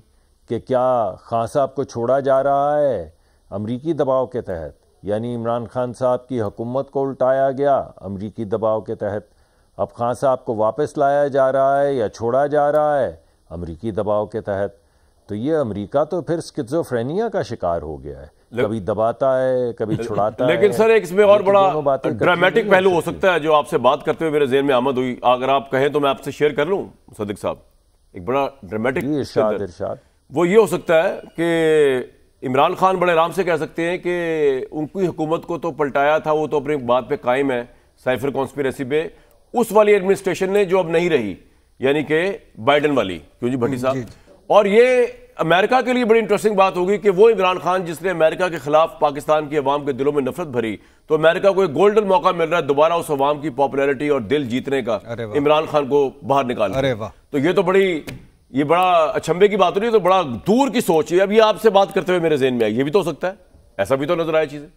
کہ کیا خان صاحب کو چھوڑا جا رہا ہے امریکی دباؤ کے تحت، یعنی عمران خان صاحب کی حکومت کو الٹایا گیا امریکی دباؤ کے تحت، اب خان صاحب کو واپس لایا جا رہا ہے یا چھوڑا جا رہا ہے امریکی دباؤ کے تحت. تو یہ امریکہ تو پھر سکیزوفرینیا کا شکار ہو گیا ہے، کبھی دباتا ہے کبھی چھڑاتا ہے. لیکن سر ایک اس میں اور بڑا ڈرامیٹک پہلو ہو سکتا ہے جو آپ سے بات کرتے ہوئے میرے ذہن میں آمد ہوئی، اگر آپ کہیں تو میں آپ سے شیئر کر لوں صدیق صاحب. ایک بڑا ڈرامیٹک ارشاد وہ یہ ہو سکتا ہے کہ عمران خان بڑے آرام سے کہہ سکتے ہیں کہ ان کی حکومت کو تو پلٹایا تھا، وہ تو اپنی بات پہ قائم ہے سائفر کانسپیریسی پہ، اس والی ایڈمنسٹریشن نے جو اب نہیں رہی یعنی کہ بائیڈن والی، کیوں جی بھٹی صاحب. اور یہ امریکہ کے لیے بڑی انٹرسٹنگ بات ہوگی کہ وہ عمران خان جس نے امریکہ کے خلاف پاکستان کی عوام کے دلوں میں نفرت بھری، تو امریکہ کو ایک گولڈن موقع مل رہا ہے دوبارہ اس عوام کی پاپولیرٹی اور دل جیتنے کا، عمران خان کو باہر نکالنے. تو یہ تو یہ بڑا اچھمبے کی بات ہو رہی ہے، تو بڑا دور کی سوچ ہے. اب یہ آپ سے بات کرتے ہوئے میرے ذہن میں آئی، یہ بھی تو ہو سکتا ہے، ایسا بھی تو نظر آیا چیزیں.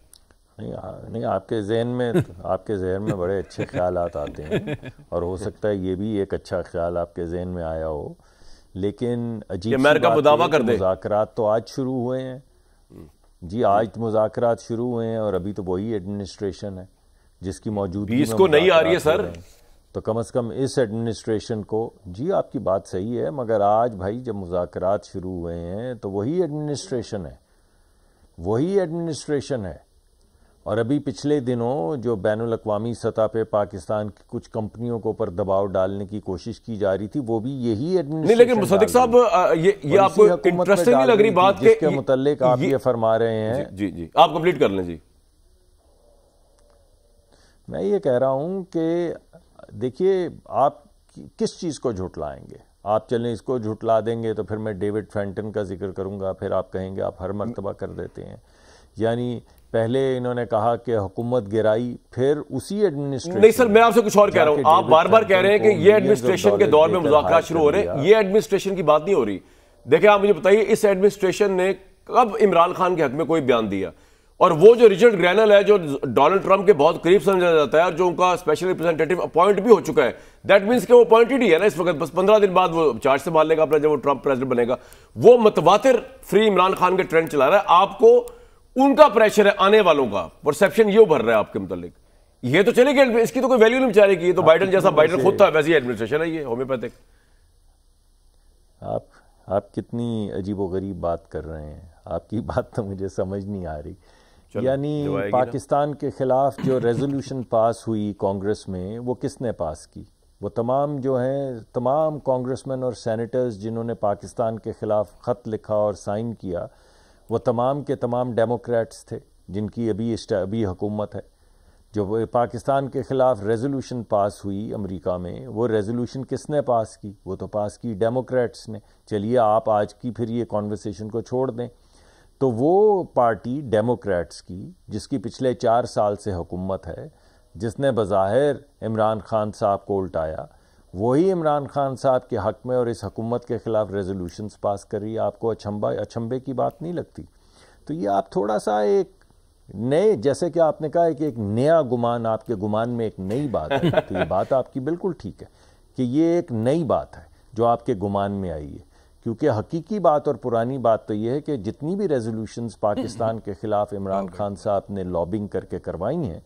نہیں آپ کے ذہن میں بڑے اچھے خیالات آتے ہیں اور ہو سکتا ہے یہ بھی ایک اچھا خیال آپ کے ذہن میں آیا ہو. لیکن عجیب مذاکرات تو آج شروع ہوئے ہیں جی، آج مذاکرات شروع ہوئے ہیں اور ابھی تو وہی ایڈمنسٹریشن ہے جس کی موجودگی میں کو نہیں آ رہی ہے سر. تو کم از کم اس ایڈمنسٹریشن کو، جی آپ کی بات صحیح ہے، مگر آج بھائی جب مذاکرات شروع ہوئے ہیں تو وہی ایڈمنسٹریشن ہے. اور ابھی پچھلے دنوں جو بین الاقوامی سطح پہ پاکستان کی کچھ کمپنیوں کے اوپر دباؤ ڈالنے کی کوشش کی جا رہی تھی وہ بھی یہی ایڈمنسٹریشن. نہیں لیکن صدیق صاحب یہ آپ کو انٹرسٹنگ نہیں لگ رہی بات جس کے متعلق آپ یہ فرما رہے ہیں؟ جی آپ کمپلیٹ کر لیں. جی میں یہ کہہ رہا ہوں کہ دیکھیے آپ کس چیز کو جھٹلائیں گے. آپ چلیں اس کو جھٹلا دیں گے تو پھر میں ڈیوڈ فینٹن کا ذکر کروں گا، پھر آپ کہیں گے آپ ہر مرتبہ کر دیتے ہیں. یعنی پہلے انہوں نے کہا کہ حکومت گرائی، پھر اسی ایڈمنسٹریشن. نہیں سر میں آپ سے کچھ اور کہہ رہا ہوں، آپ بار بار کہہ رہے ہیں کہ یہ ایڈمنسٹریشن کے دور میں مذاکرات شروع ہو رہے ہیں، یہ ایڈمنسٹریشن کی بات نہیں ہو رہی. دیکھیں آپ مجھے بتائیے اس ایڈمنسٹریشن نے کب عمران خان کے حق میں کوئی بیان دیا؟ اور وہ جو رچرڈ گرینل ہے جو ڈونلڈ ٹرمپ کے بہت قریب سمجھا جاتا ہے اور جو ان کا اسپیشل ریپرزینٹیٹو اپوائنٹ بھی ہو چکا ہے، دیٹ مینس کہ وہ اپوائنٹڈ ہی ہے نا اس وقت، بس 15 دن بعد وہ چارج سنبھال لے گا اپنا جب وہ ٹرمپ پریزیڈنٹ بنے گا. وہ متواتر فری عمران خان کے ٹرینڈ چلا رہا ہے. آپ کو ان کا پریشر ہے آنے والوں کا، پرسیپشن یہ ابھر رہا ہے آپ کے متعلق یہ تو چلے گئے, اس کی تو کوئی ویلیو نہیں بیچارے کی, یہ تو بائیڈن جیسا, بائیڈن خود تھا ویسی ایڈمنسٹریشن ہے یہ ہومیوپیتھک. آپ کتنی عجیب و غریب بات کر رہے ہیں, آپ کی بات تو مجھے سمجھ نہیں آ رہی. یعنی پاکستان کے خلاف جو ریزولوشن پاس ہوئی کانگریس میں, وہ کس نے پاس کی؟ وہ تمام جو ہیں, تمام کانگریس مین اور سینیٹرز جنہوں نے پاکستان کے خلاف خط لکھا اور سائن کیا, وہ تمام کے تمام ڈیموکریٹس تھے جن کی ابھی حکومت ہے. جو پاکستان کے خلاف ریزولوشن پاس ہوئی امریکہ میں, وہ ریزولوشن کس نے پاس کی؟ وہ تو پاس کی ڈیموکریٹس نے. چلیے آپ آج کی پھر یہ کانورسیشن کو چھوڑ دیں, تو وہ پارٹی ڈیموکریٹس کی جس کی پچھلے 4 سال سے حکومت ہے, جس نے بظاہر عمران خان صاحب کو الٹایا, وہی عمران خان صاحب کے حق میں اور اس حکومت کے خلاف ریزولوشنز پاس کر رہی ہے. آپ کو اچھمبے کی بات نہیں لگتی؟ تو یہ آپ تھوڑا سا ایک نئے, جیسے کہ آپ نے کہا کہ ایک نیا گمان, آپ کے گمان میں ایک نئی بات ہے, تو یہ بات آپ کی بالکل ٹھیک ہے کہ یہ ایک نئی بات ہے جو آپ کے گمان میں آئی ہے, کیونکہ حقیقی بات اور پرانی بات تو یہ ہے کہ جتنی بھی ریزولوشنز پاکستان کے خلاف عمران خان صاحب نے لابنگ کر کے کروائی ہیں,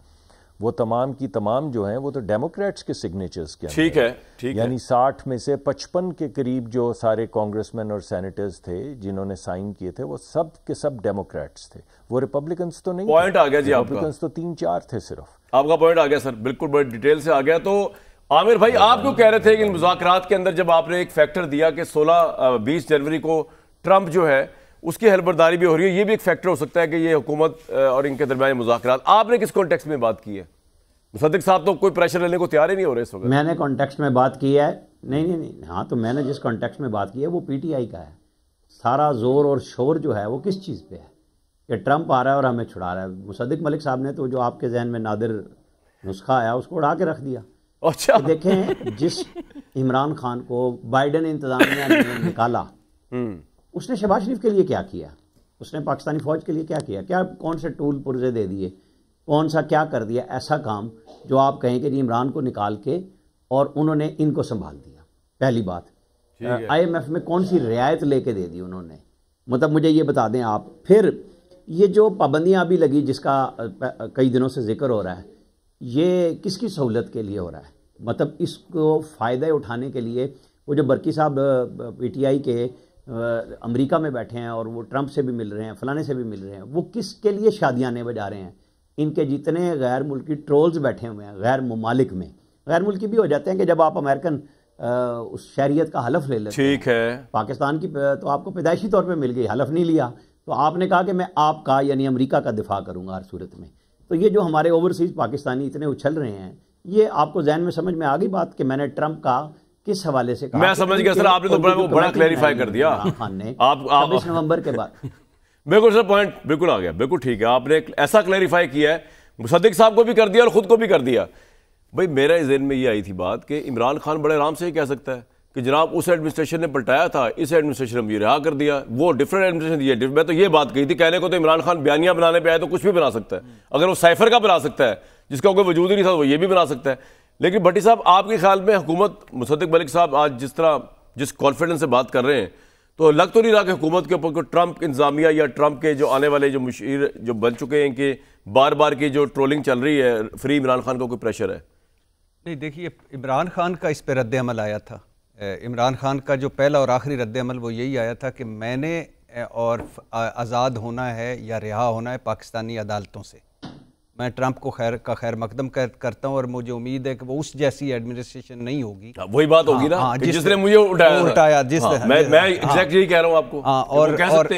وہ تمام کی تمام جو ہیں وہ تو ڈیموکریٹس کے سگنیچرز کے ٹھیک ہے, یعنی 60 میں سے 55 کے قریب جو سارے کانگریس مین اور سینیٹرز تھے جنہوں نے سائن کیے تھے, وہ سب کے سب ڈیموکریٹس تھے, وہ ریپبلکنز تو نہیں. پوائنٹ آ گیا جی, ریپبلکنز تو 3-4 تھے صرف. آپ کا پوائنٹ آ گیا سر, بالکل بڑی ڈیٹیل سے آ گیا. تو عامر بھائی آپ کیوں کہہ رہے تھے کہ مذاکرات کے اندر جب آپ نے ایک فیکٹر دیا کہ 16-20 جنوری کو ٹرمپ جو ہے اس کی حلبرداری بھی ہو رہی ہے, یہ بھی ایک فیکٹر ہو سکتا ہے کہ یہ حکومت اور ان کے درمیان مذاکرات, آپ نے کس کانٹیکسٹ میں بات کی ہے؟ مصدق صاحب تو کوئی پریشر لینے کو تیار ہی نہیں ہو رہے اس وقت. میں نے کانٹیکسٹ میں بات کی ہے, نہیں, ہاں تو میں نے جس کانٹیکسٹ میں بات کی ہے وہ پی ٹی آئی کا ہے. سارا زور اور شور جو ہے وہ کس چیز پہ ہے کہ ٹرمپ آ رہا ہے اور ہمیں چھڑا رہا ہے. مصدق ملک صاحب نے تو جو آپ کے ذہن میں نادر نسخہ آیا اس کو اڑا کے رکھ دیا. اچھا دیکھیں, جس عمران خان کو بائیڈن انتظامیہ نے نکالا, اس نے شہباز شریف کے لیے کیا کیا؟ اس نے پاکستانی فوج کے لیے کیا کیا؟ کیا کون سے ٹول پرزے دے دیے, کون سا کیا کر دیا ایسا کام جو آپ کہیں کہ جی عمران کو نکال کے اور انہوں نے ان کو سنبھال دیا؟ پہلی بات, آئی ایم ایف میں کون سی رعایت لے کے دے دی انہوں نے؟ مطلب مجھے یہ بتا دیں آپ. پھر یہ جو پابندیاں ابھی لگی جس کا کئی دنوں سے ذکر ہو رہا ہے, یہ کس کی سہولت کے لیے ہو رہا ہے؟ مطلب اس کو فائدہ اٹھانے کے لیے وہ جو برکی صاحب پی ٹی آئی کے امریکہ میں بیٹھے ہیں اور وہ ٹرمپ سے بھی مل رہے ہیں, فلانے سے بھی مل رہے ہیں, وہ کس کے لیے شادیانے بجا رہے ہیں؟ ان کے جتنے غیر ملکی ٹرولز بیٹھے ہوئے ہیں غیر ممالک میں, غیر ملکی بھی ہو جاتے ہیں کہ جب آپ امریکن اس شہریت کا حلف لے لیتے ٹھیک ہے, پاکستان کی تو آپ کو پیدائشی طور پہ مل گئی, حلف نہیں لیا, تو آپ نے کہا کہ میں آپ کا یعنی امریکہ کا دفاع کروں گا ہر صورت میں. تو یہ جو ہمارے اوورسیز پاکستانی اتنے اچھل رہے ہیں, یہ آپ کو ذہن میں سمجھ میں آ گئی بات کہ میں نے ٹرمپ کا کس حوالے سے کہا؟ میں سمجھ گیا سر, آپ نے تو بڑا کلیریفائی کر دیا خان نے آپ 26 نومبر کے بعد. بالکل سر, پوائنٹ بالکل آ گیا, بالکل ٹھیک ہے, آپ نے ایسا کلیریفائی کیا ہے, مصدق صاحب کو بھی کر دیا اور خود کو بھی کر دیا. بھائی میرے ذہن میں یہ آئی تھی بات کہ عمران خان بڑے آرام سے یہ کہہ سکتا ہے کہ جناب اس ایڈمنسٹریشن نے پلٹایا تھا, اس ایڈمنسٹریشن نے مجھے رہا کر دیا, وہ ڈفرینٹ ایڈمنسٹریشن دی ہے. میں تو یہ بات کہی تھی, کہنے کو تو عمران خان بیانیہ بنانے پہ آئے تو کچھ بھی بنا سکتا ہے, اگر وہ سائفر کا بنا سکتا ہے جس کا کوئی وجود ہی نہیں تھا وہ یہ بھی بنا سکتا ہے. لیکن بھٹی صاحب آپ کے خیال میں حکومت, مصدق ملک صاحب آج جس کانفیڈنس سے بات کر رہے ہیں, تو لگ تو نہیں رہا کہ حکومت کے اوپر کوئی ٹرمپ انتظامیہ یا ٹرمپ کے جو آنے والے جو مشیر جو بن چکے ہیں کہ بار بار کی جو ٹرولنگ چل رہی ہے, فری عمران خان کو کوئی پریشر ہے؟ نہیں دیکھیے, عمران خان کا اس پہ رد عمل آیا تھا. عمران خان کا جو پہلا اور آخری رد عمل وہ یہی آیا تھا کہ میں نے اور آزاد ہونا ہے یا رہا ہونا ہے پاکستانی عدالتوں سے. میں ٹرمپ کو خیر مقدم کرتا ہوں اور مجھے امید ہے کہ وہ اس جیسی ایڈمنسٹریشن نہیں ہوگی. وہی بات ہوگی نا جس نے مجھے اٹھایا, میں ایگزیکٹلی یہی کہہ رہا ہوں آپ کو.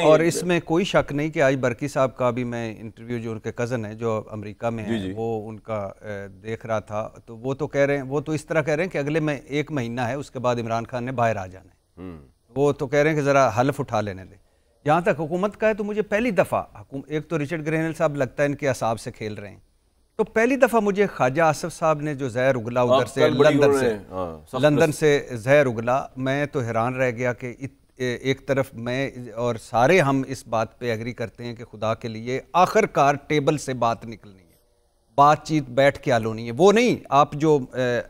اور اس میں کوئی شک نہیں کہ آج برکی صاحب کا بھی میں انٹرویو, جو ان کے کزن ہیں جو امریکہ میں ہیں, وہ ان کا دیکھ رہا تھا, تو وہ تو کہہ رہے ہیں, وہ تو اس طرح کہہ رہے ہیں کہ اگلے میں 1 مہینہ ہے اس کے بعد عمران خان نے باہر آ جانا ہے. وہ تو کہہ رہے ہیں کہ ذرا حلف اٹھا لینے دیں. جہاں تک حکومت کا ہے تو مجھے پہلی دفعہ ایک تو رچرڈ گرینل صاحب لگتا ہے ان کے اعصاب سے کھیل رہے ہیں, تو پہلی دفعہ مجھے خواجہ آصف صاحب نے جو زہر اگلا ادھر سے لندن سے زہر اگلا, میں تو حیران رہ گیا کہ ایک طرف میں اور سارے ہم اس بات پہ ایگری کرتے ہیں کہ خدا کے لیے آخر کار ٹیبل سے بات نکلنی ہے, بات چیت بیٹھ کے حل ہونی ہے. وہ نہیں آپ جو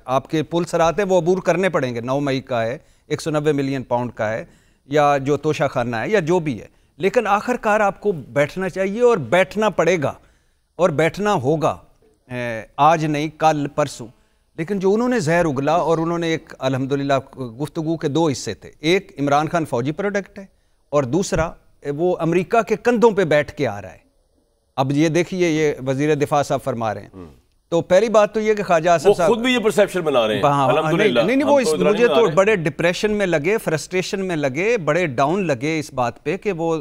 آپ کے پل سرات ہیں وہ عبور کرنے پڑیں گے, 9 مئی کا ہے, 190 ملین پاؤنڈ کا ہے, یا جو توشہ خانہ ہے یا جو بھی ہے, لیکن آخر کار آپ کو بیٹھنا چاہیے اور بیٹھنا پڑے گا اور بیٹھنا ہوگا. آج نہیں کل پرسوں، لیکن جو انہوں نے زہر اگلا اور انہوں نے ایک الحمدللہ گفتگو کے دو حصے تھے، ایک عمران خان فوجی پروڈکٹ ہے اور دوسرا وہ امریکہ کے کندھوں پہ بیٹھ کے آ رہا ہے. اب یہ دیکھیے یہ وزیر دفاع صاحب فرما رہے ہیں. تو پہلی بات تو یہ کہ خواجہ آصف صاحب خود بھی یہ پرسیپشن بنا رہے ہیں الحمدللہ. نہیں وہ مجھے تو بڑے ڈپریشن میں لگے، فرسٹریشن میں لگے، بڑے ڈاؤن لگے اس بات پہ کہ وہ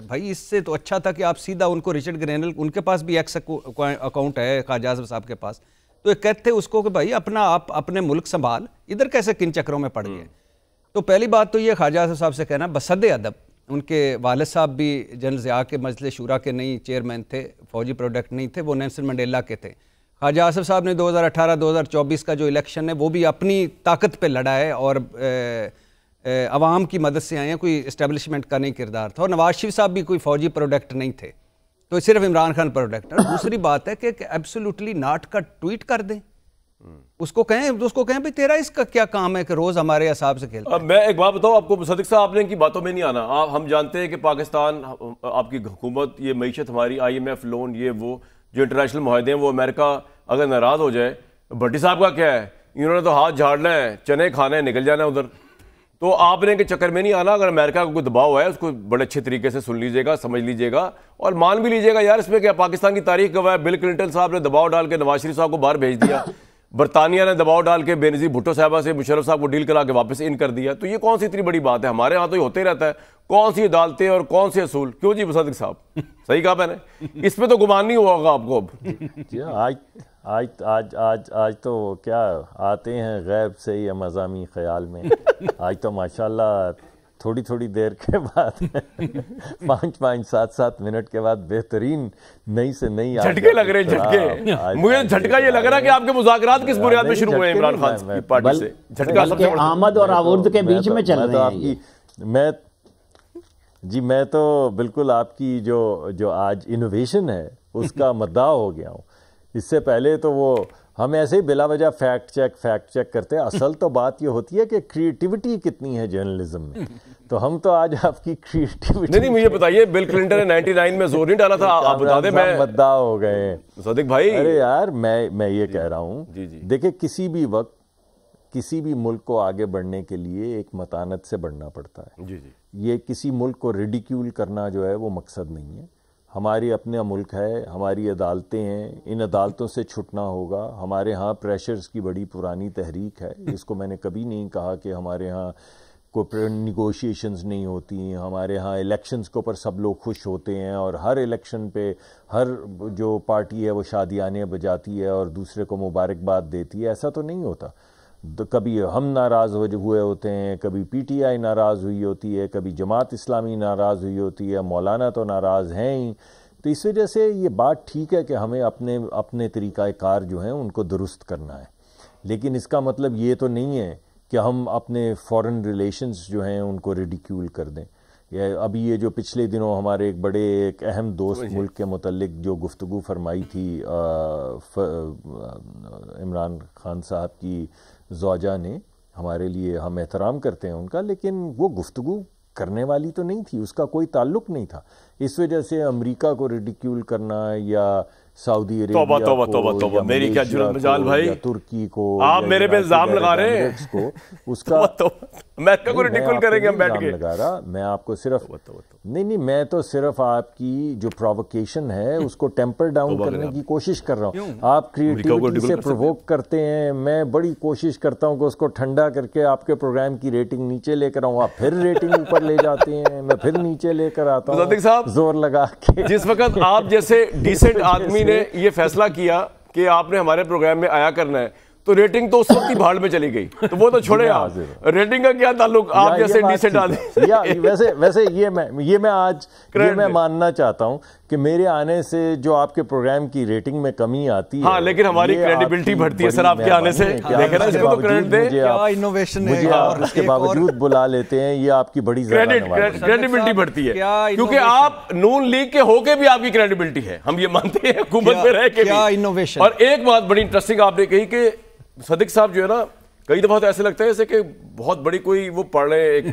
بھائی اس سے تو اچھا تھا کہ آپ سیدھا ان کو رچرڈ گرینل، ان کے پاس بھی ایکس اکاؤنٹ ہے خواجہ آصف صاحب کے پاس، تو ایک کہتے اس کو کہ بھائی آپ اپنے ملک سنبھال، ادھر کیسے کن چکروں میں پڑ گئے. تو پہلی بات تو یہ خواجہ آصف صاحب سے کہنا بصد ادب، ان کے والد صاحب بھی جنرل ضیاء کے مجلس شورا کے نہیں چیئرمین تھے، فوجی پروڈکٹ نہیں تھے، وہ نیلسن منڈیلا کے تھے. خواجہ آصف صاحب نے 2018-2024 کا جو الیکشن ہے وہ بھی اپنی طاقت پہ لڑا ہے اور عوام کی مدد سے آئے ہیں، کوئی اسٹیبلشمنٹ کا نہیں کردار تھا. اور نواز شریف صاحب بھی کوئی فوجی پروڈکٹ نہیں تھے، تو صرف عمران خان پروڈکٹ. اور دوسری بات ہے کہ ایبسولوٹلی ناٹ کا ٹویٹ کر دیں، اس کو کہیں بھئی تیرا اس کا کیا کام ہے کہ روز ہمارے حساب سے کھیلتا ہے. میں ایک بات بتاؤں آپ کو صدیق صاحب، آپ نے ان کی باتوں میں نہیں آنا. ہم جانتے ہیں کہ پاکستان، آپ کی حکومت، یہ معیشت ہماری، IMF لون، یہ وہ جو انٹرنیشنل معاہدے ہیں، وہ امریکہ اگر ناراض ہو جائے، بھٹی صاحب کا کیا ہے، انہوں نے تو ہاتھ جھاڑنا ہے، چنے کھانے، نکل جانا ہے ادھر. تو آپ نے ان کے چکر میں نہیں آنا. اگر امریکہ کا کوئی دباؤ ہے اس کو بڑے اچھے طریقے سے سن لیجیے گا، سمجھ لیجیے گا اور مان بھی لیجیے گا. یار اس میں کیا، پاکستان کی تاریخ گواہ ہے، بل کلنٹن صاحب نے دباؤ ڈال کے نواز شریف صاحب کو باہر بھیج دیا، برطانیہ نے دباؤ ڈال کے بینظیر بھٹو صاحبہ سے مشرف صاحب کو ڈیل کرا کے واپس ان کر دیا. تو یہ کون سی اتنی بڑی بات ہے؟ ہمارے ہاں تو یہ ہوتے ہی رہتا ہے، کون سی عدالتیں اور کون سے اصول. کیوں جی صدیق صاحب، صحیح کہا میں نے؟ اس پہ تو گمان نہیں ہوا ہوگا آپ کو. اب آج تو کیا آتے ہیں غیب سے یا مضامی خیال میں. آج تو ماشاءاللہ تھوڑی تھوڑی دیر کے بعد 5-5 7 منٹ کے بعد بہترین نئی سے نئی جھٹکے لگ رہے ہیں. جھٹکے مجھے جھٹکا یہ لگ رہا کہ آپ کے مذاکرات کس بنیاد پہ شروع ہوئے ہیں عمران خان کی پارٹی سے. جھٹکا سب سے آمد اور آورد کے بیچ میں چل رہے ہیں. میں تو بالکل آپ کی جو آج انوویشن ہے اس کا مدعا ہو گیا ہوں. اس سے پہلے تو وہ ہم ایسے ہی بلا وجہ فیکٹ چیک کرتے ہیں. اصل تو بات یہ ہوتی ہے کہ کریٹیوٹی کتنی ہے جرنلزم میں. تو ہم تو آج آپ کی کریٹیوٹی نہیں مجھے بتائیے، بل کلنٹن نے 99 میں زور نہیں ڈالا تھا، آپ بتا دیں. میں مدعا ہو گئے ہیں صدیق بھائی. ارے یار میں یہ کہہ رہا ہوں، دیکھیں کسی بھی وقت کسی بھی ملک کو آگے بڑھنے کے لیے ایک متانت سے بڑھنا پڑتا ہے. یہ کسی ملک کو ریڈیکیول کرنا جو ہے وہ مقصد نہیں ہے. ہماری اپنا ملک ہے، ہماری عدالتیں ہیں، ان عدالتوں سے چھٹنا ہوگا. ہمارے ہاں پریشرز کی بڑی پرانی تحریک ہے. اس کو میں نے کبھی نہیں کہا کہ ہمارے ہاں کوئی نیگوشیشنز نہیں ہوتی. ہمارے ہاں الیکشنز کے اوپر سب لوگ خوش ہوتے ہیں اور ہر الیکشن پہ ہر جو پارٹی ہے وہ شادیانے بجاتی ہے اور دوسرے کو مبارکباد دیتی ہے. ایسا تو نہیں ہوتا. کبھی ہم ناراض ہوئے ہوتے ہیں، کبھی PTI ناراض ہوئی ہوتی ہے، کبھی جماعت اسلامی ناراض ہوئی ہوتی ہے، مولانا تو ناراض ہیں ہی. تو اس وجہ سے یہ بات ٹھیک ہے کہ ہمیں اپنے طریقہ کار جو ہیں ان کو درست کرنا ہے. لیکن اس کا مطلب یہ تو نہیں ہے کہ ہم اپنے فارن ریلیشنز جو ہیں ان کو ریڈیکیول کر دیں. ابھی یہ جو پچھلے دنوں ہمارے ایک اہم دوست ملک کے متعلق جو گفتگو فرمائی تھی عمران خان صاحب کی زوجہ نے، ہمارے لیے ہم احترام کرتے ہیں ان کا، لیکن وہ گفتگو کرنے والی تو نہیں تھی، اس کا کوئی تعلق نہیں تھا. اس وجہ سے امریکہ کو ریڈیکیول کرنا یا سعودی عربیہ کو میری کیا جرات مجال بھائی، ترکی کو، آپ میرے پہ الزام لگا رہے ہیں کو اس کا امریکہ کو ریڈیکیول کریں گے ہم بیٹھ کے. لگا رہا میں آپ کو صرف نہیں میں تو صرف آپ کی جو پرووکیشن ہے اس کو ٹیمپر ڈاؤن کرنے کی کوشش کر رہا ہوں. آپ کریٹیوٹی سے پرووک کرتے ہیں، میں بڑی کوشش کرتا ہوں کہ اس کو ٹھنڈا کر کے آپ کے پروگرام کی ریٹنگ نیچے لے کر آؤں. آپ پھر ریٹنگ اوپر لے جاتے ہیں، میں پھر نیچے لے کر آتا ہوں زور لگا کے. جس وقت آپ جیسے ڈیسنٹ آدمی نے یہ فیصلہ کیا کہ آپ نے ہمارے پروگرام میں آیا کرنا ہے تو ریٹنگ تو اس وقت ہی بھاڑ میں چلی گئی. تو وہ تو چھوڑے آپ، ریٹنگ کا کیا تعلق آپ جیسے ڈیسنٹ آدمی. ویسے یہ میں آج میں ماننا چاہتا ہوں کہ میرے آنے سے جو آپ کے پروگرام کی ریٹنگ میں کمی آتی ہے، ہاں لیکن ہماری کریڈیبلٹی بڑھتی ہے سر آپ کے آنے سے. دیکھیں نا اس کو تو کریڈٹ دیں، کیا انوویشن ہے اور اس کے باوجود بلا لیتے ہیں، یہ آپ کی بڑی کریڈیبلٹی بڑھتی ہے کیونکہ آپ نون لیگ کے ہو کے بھی آپ کی کریڈیبلٹی ہے. ہم یہ مانتے ہیں حکومت میں رہ کے بھی. اور ایک بات بڑی انٹرسٹنگ آپ نے کہی کہ صدیق صاحب جو ہے نا، کئی دفعہ تو ایسے لگتا ہے جیسے کہ بہت بڑی کوئی وہ پڑھ رہے ہیں ایک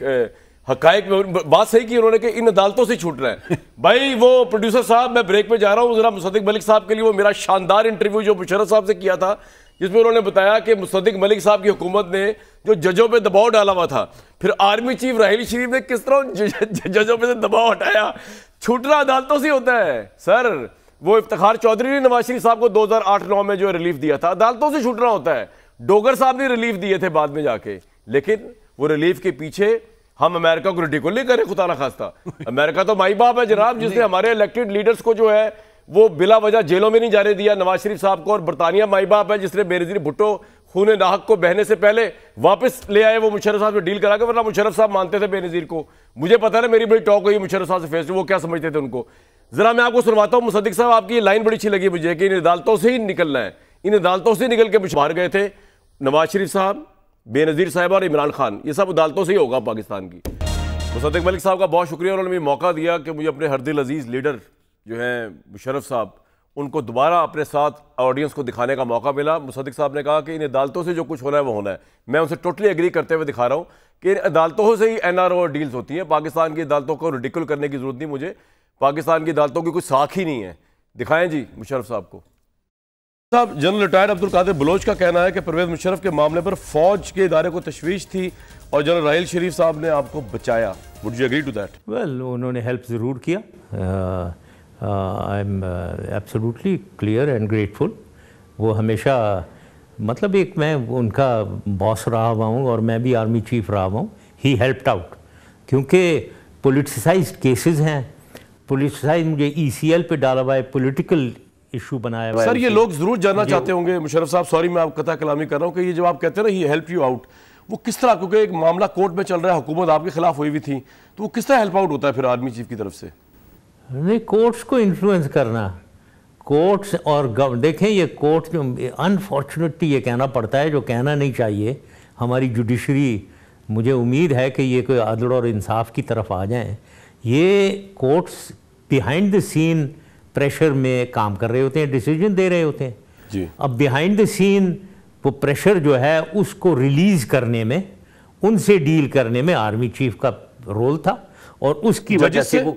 حقائق میں بات صحیح کی انہوں نے کہ ان عدالتوں سے چھوٹ رہا ہے. بھائی وہ پروڈیوسر صاحب میں بریک پہ جا رہا ہوں, ذرا مصدق ملک صاحب کے لیے وہ میرا شاندار انٹرویو جو مشرف صاحب سے کیا تھا, جس میں انہوں نے بتایا کہ مصدق ملک صاحب کی حکومت نے جو ججوں پہ دباؤ ڈالا ہوا تھا, پھر آرمی چیف راحیل شریف نے کس طرح ججوں پہ سے دباؤ ہٹایا. چھوٹنا عدالتوں سے ہوتا ہے سر. وہ افتخار چودھری نے نواز شریف صاحب کو 2008-9 میں جو ریلیف دیا تھا, عدالتوں سے چھوٹنا ہوتا ہے. ڈوگر صاحب نے ریلیف دیے تھے بعد میں جا کے, لیکن وہ ریلیف کے پیچھے ہم امریکہ کو ریڈیکل نہیں کریں خدا نخواستہ. امریکہ تو مائی باپ ہے جناب, جس نے ہمارے الیکٹڈ لیڈرز کو جو ہے وہ بلا وجہ جیلوں میں نہیں جانے دیا نواز شریف صاحب کو. اور برطانیہ مائی باپ ہے جس نے بینظیر بھٹو خون ناحق کو بہنے سے پہلے واپس لے آئے, وہ مشرف صاحب سے ڈیل کرا کے, ورنہ مشرف صاحب مانتے تھے بینظیر کو. مجھے پتا ہے میری بڑی ٹاک ہوئی مشرف صاحب سے فیس ٹو, وہ کیا سمجھتے تھے ان کو. ذرا میں آپ کو سنواتا ہوں. مصدق صاحب آپ کی یہ لائن بڑی اچھی لگی مجھے کہ ان عدالتوں سے ہی نکلنا ہے. ان عدالتوں سے نکل کے باہر گئے تھے نواز شریف صاحب, بے نظیر صاحب اور عمران خان, یہ سب عدالتوں سے ہی ہوگا پاکستان کی. مصدق ملک صاحب کا بہت شکریہ, انہوں نے مجھے موقع دیا کہ مجھے اپنے ہر دل عزیز لیڈر جو ہیں مشرف صاحب, ان کو دوبارہ اپنے ساتھ آڈینس کو دکھانے کا موقع ملا. مصدق صاحب نے کہا کہ ان عدالتوں سے جو کچھ ہونا ہے وہ ہونا ہے. میں ان سے ٹوٹلی ایگری کرتے ہوئے دکھا رہا ہوں کہ ان عدالتوں سے ہی NRO ڈیلز ہوتی ہیں. پاکستان کی عدالتوں کو ریڈیکل کرنے کی ضرورت نہیں مجھے. پاکستان کی عدالتوں کی کوئی ساکھ ہی نہیں ہے. دکھائیں جی مشرف صاحب کو. صاحب جنرل ریٹائرڈ عبدالقادر بلوچ کا کہنا ہے کہ پرویز مشرف کے معاملے پر فوج کے ادارے کو تشویش تھی اور جنرل راحیل شریف صاحب نے آپ کو بچایا. Would you agree to that? Well, انہوں نے ہیلپ ضرور کیا. I am absolutely clear and grateful. وہ ہمیشہ مطلب ایک میں ان کا باس رہا ہوا ہوں اور میں بھی آرمی چیف رہا ہوا ہوں. He helped out کیونکہ پولیٹیسائزڈ کیسز ہیں. پولیٹیسائز مجھے ECL پہ ڈالا ہوا ہے, پولیٹیکل ایشو بنایا ہوا ہے. سر یہ لوگ ضرور جاننا چاہتے ہوں گے مشرف صاحب, سوری میں آپ قطع کلامی کر رہا ہوں, کہ یہ جو آپ کہتے ہیں نا یہ ہیلپ یو آؤٹ, وہ کس طرح, کیونکہ ایک معاملہ کورٹ میں چل رہا ہے, حکومت آپ کے خلاف ہوئی ہوئی تھی, تو وہ کس طرح ہیلپ آؤٹ ہوتا ہے پھر آرمی چیف کی طرف سے؟ نہیں, کورٹس کو انفلوئنس کرنا, کورٹس اور دیکھیں یہ کورٹ جو انفارچونیٹلی یہ کہنا پڑتا ہے جو کہنا نہیں چاہیے. ہماری جوڈیشری مجھے امید ہے کہ یہ کوئی عدل اور انصاف کی طرف آ جائیں. یہ courts behind the scene pressure میں کام کر رہے ہوتے ہیں, ڈیسیجن دے رہے ہوتے ہیں جی. اب بیہائنڈ دا سین وہ پریشر جو ہے اس کو ریلیز کرنے میں, ان سے ڈیل کرنے میں آرمی چیف کا رول تھا, اور اس کی وجہ سے وہ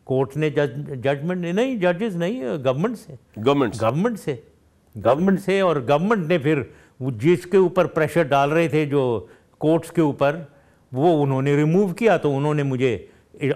کورٹ نے ججمنٹ نہیں, ججز نہیں, گورنمنٹ سے اور گورنمنٹ نے پھر جس کے اوپر پریشر ڈال رہے تھے جو کورٹس کے اوپر, وہ انہوں نے ریموو کیا, تو انہوں نے مجھے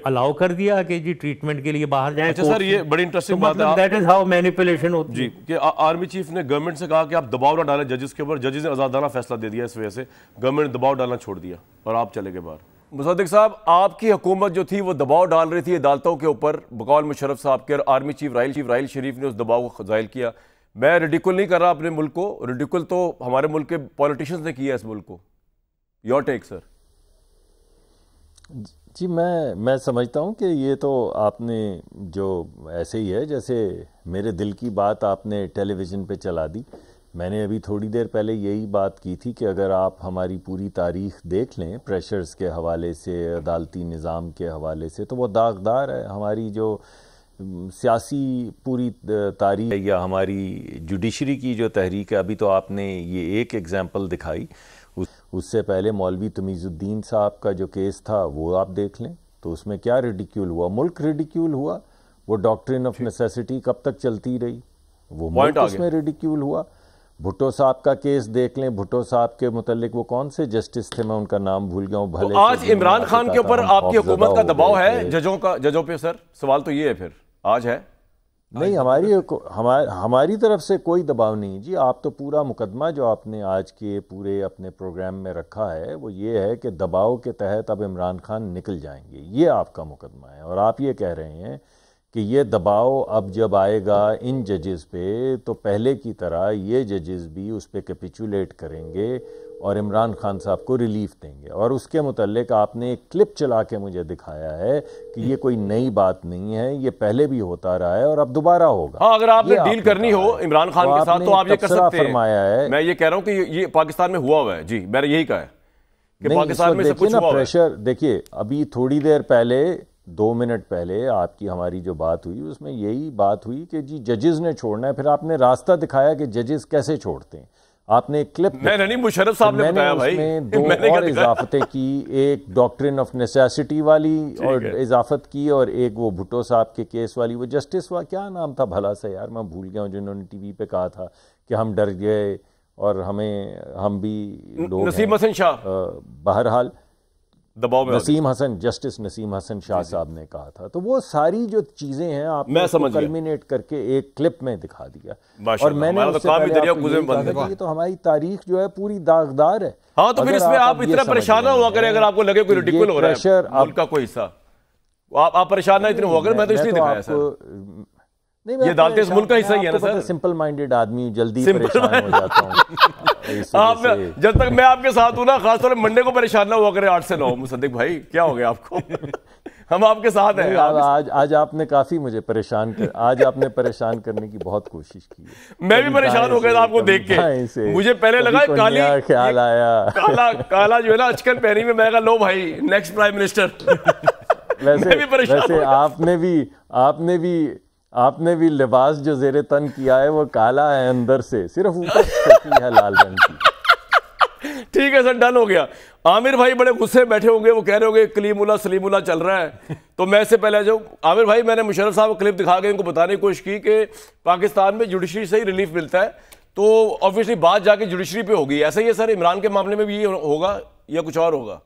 الاؤ کر دیا کہ جی ٹریٹمنٹ کے لیے باہر جائیں. اچھا سر, یہ بڑی انٹرسٹنگ بات ہے. دیٹ از ہاؤ مینیپولیشن ہوتی جی, کہ آرمی چیف نے گورنمنٹ سے کہا کہ آپ دباؤ نہ ڈالیں ججز کے اوپر, ججز نے آزادانہ فیصلہ دے دیا, اس وجہ سے گورنمنٹ نے دباؤ ڈالنا چھوڑ دیا اور آپ چلے گئے باہر. مصدق صاحب, آپ کی حکومت جو تھی وہ دباؤ ڈال رہی تھی عدالتوں کے اوپر بقول مشرف صاحب کے, اور آرمی چیف راحیل شریف نے اس دباؤ کو ظاہر کیا. میں ریڈیکل نہیں کر رہا اپنے ملک کو, ریڈیکل تو ہمارے ملک کے پولیٹیشنز نے کیا ہے اس ملک کو. یور ٹیک سر. جی, میں سمجھتا ہوں کہ یہ تو آپ نے جو ایسے ہی ہے جیسے میرے دل کی بات آپ نے ٹیلی ویژن پہ چلا دی. میں نے ابھی تھوڑی دیر پہلے یہی بات کی تھی کہ اگر آپ ہماری پوری تاریخ دیکھ لیں پریشرز کے حوالے سے, عدالتی نظام کے حوالے سے, تو وہ داغدار ہے. ہماری جو سیاسی پوری تاریخ یا ہماری جوڈیشری کی جو تحریک ہے, ابھی تو آپ نے یہ ایک ایگزامپل دکھائی, اس سے پہلے مولوی تمیز الدین صاحب کا جو کیس تھا وہ آپ دیکھ لیں, تو اس میں کیا ریڈیکیول ہوا, ملک ریڈیکیول ہوا. وہ ڈاکٹرن آف نیسیسٹی کب تک چلتی رہی, وہ ملک اس میں ریڈیکیول ہوا. بھٹو صاحب کا کیس دیکھ لیں, بھٹو صاحب کے متعلق وہ کون سے جسٹس تھے, میں ان کا نام بھول گیا ہوں. بھلے آج عمران خان کے اوپر آپ کی حکومت کا دباؤ ہے ججوں پہ سر, سوال تو یہ ہے پھر آج ہے نہیں, ہماری طرف سے کوئی دباؤ نہیں جی. آپ تو پورا مقدمہ جو آپ نے آج کے پورے اپنے پروگرام میں رکھا ہے وہ یہ ہے کہ دباؤ کے تحت اب عمران خان نکل جائیں گے, یہ آپ کا مقدمہ ہے. اور آپ یہ کہہ رہے ہیں کہ یہ دباؤ اب جب آئے گا ان ججز پہ, تو پہلے کی طرح یہ ججز بھی اس پہ کیپیچولیٹ کریں گے اور عمران خان صاحب کو ریلیف دیں گے. اور اس کے متعلق آپ نے ایک کلپ چلا کے مجھے دکھایا ہے کہ یہ کوئی نئی بات نہیں ہے, یہ پہلے بھی ہوتا رہا ہے اور اب دوبارہ ہوگا. ہاں, اگر آپ نے ڈیل کرنی ہو عمران خان کے ساتھ تو آپ یہ کر سکتے ہیں. فرمایا ہے, میں یہ کہہ رہا ہوں کہ یہ پاکستان میں ہوا ہوا ہے. جی, میں نے یہی کہا ہے کہ پاکستان میں سب کچھ ہوا ہوا ہے. دیکھیے ابھی تھوڑی دیر پہلے 2 منٹ پہلے آپ کی ہماری جو بات ہوئی اس میں یہی بات ہوئی کہ جی ججز نے چھوڑنا ہے. پھر آپ نے راستہ دکھایا کہ ججز کیسے چھوڑتے ہیں. آپ نے کلپ میں نہیں مشرف صاحب نے بتایا بھائی، میں دو اور اضافتیں کی، ایک ڈاکٹرن آف نیسیسٹی والی اور اضافت کی، اور ایک وہ بھٹو صاحب کے کیس والی، وہ جسٹس کیا نام تھا بھلا سے یار، میں بھول گیا ہوں، جنہوں نے ٹی وی پہ کہا تھا کہ ہم ڈر گئے اور ہم بھی لوگ، نسیم حسن شاہ، بہرحال دباؤ میں نسیم حسن، جسٹس نسیم حسن شاہ صاحب نے کہا تھا. تو وہ ساری جو چیزیں ہیں آپ نے کلمینیٹ کر کے ایک کلپ میں دکھا دیا، اور میں نے اس سے پہلے آپ کو یہ کہا کہ یہ تو ہماری تاریخ جو ہے پوری داغدار ہے. ہاں تو پھر اس میں آپ اتنا پریشان نہ ہوا کریں اگر آپ کو لگے کوئی ریڈیکل ہو رہا ہے ملک کا کوئی حصہ، آپ پریشان نہ اتنے ہوا کریں. میں تو اس لیے دکھایا سر، یہ عدالتیں اس ملک کا حصہ ہی ہے نا سر. سمپل مائنڈیڈ آدمی جلدی پریشان ہو جاتا ہوں. جب تک میں آپ کے ساتھ ہوں نا، خاص طور پہ منڈے کو پریشان نہ ہوا کرے 8 سے 9. مصدق بھائی کیا ہو گیا آپ کو؟ ہم آپ کے ساتھ ہیں. آج آپ نے کافی مجھے پریشان آج آپ نے پریشان کرنے کی بہت کوشش کی. میں بھی پریشان ہو گیا تھا آپ کو دیکھ کے. مجھے پہلے لگا کالی خیال آیا، کالا جو ہے نا اچکن پہنی میں کہا لو بھائی نیکسٹ پرائم منسٹر. ویسے آپ نے بھی لباس جو زیر تن کیا ہے وہ کالا ہے اندر سے، صرف اوپر سے ہے لال رنگ کی. ٹھیک ہے سر، ڈن ہو گیا. عامر بھائی بڑے غصے بیٹھے ہوں گے، وہ کہہ رہے ہوں گے کلیم اللہ سلیم اللہ چل رہا ہے. تو میں اس سے پہلے جو عامر بھائی، میں نے مشرف صاحب کو کلپ دکھا کے ان کو بتانے کی کوشش کی کہ پاکستان میں جوڈیشری سے ہی ریلیف ملتا ہے، تو آبویسلی بات جا کے جوڈیشری پہ ہوگی. ایسا ہی ہے سر، عمران کے معاملے میں بھی یہ ہوگا یا کچھ اور ہوگا؟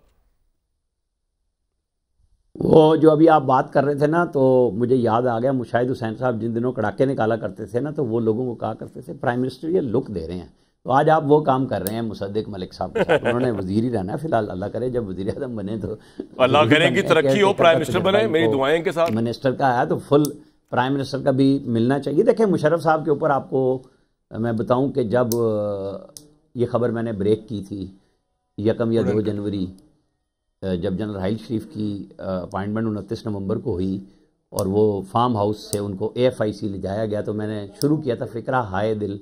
وہ جو ابھی آپ بات کر رہے تھے نا، تو مجھے یاد آ گیا مشاہد حسین صاحب جن دنوں کڑاکے نکالا کرتے تھے نا، تو وہ لوگوں کو کہا کرتے تھے پرائم منسٹر یہ لک دے رہے ہیں. تو آج آپ وہ کام کر رہے ہیں مصدق ملک صاحب کے ساتھ. انہوں نے وزیر ہی رہنا ہے فی الحال، اللہ کرے جب وزیر اعظم بنے تو اللہ کرے کہ ترقی ہو، پرائم منسٹر بنے، میری دعائیں کے ساتھ. منسٹر کا ہے تو فل پرائم منسٹر کا بھی ملنا چاہیے. دیکھیں مشرف صاحب کے اوپر آپ کو میں بتاؤں کہ جب یہ خبر میں نے بریک کی تھی 1 یا 2 جنوری، جب جنرل راحیل شریف کی اپائنٹمنٹ 29 نومبر کو ہوئی اور وہ فارم ہاؤس سے ان کو AFIC لے جایا گیا، تو میں نے شروع کیا تھا فکرہ ہائے دل،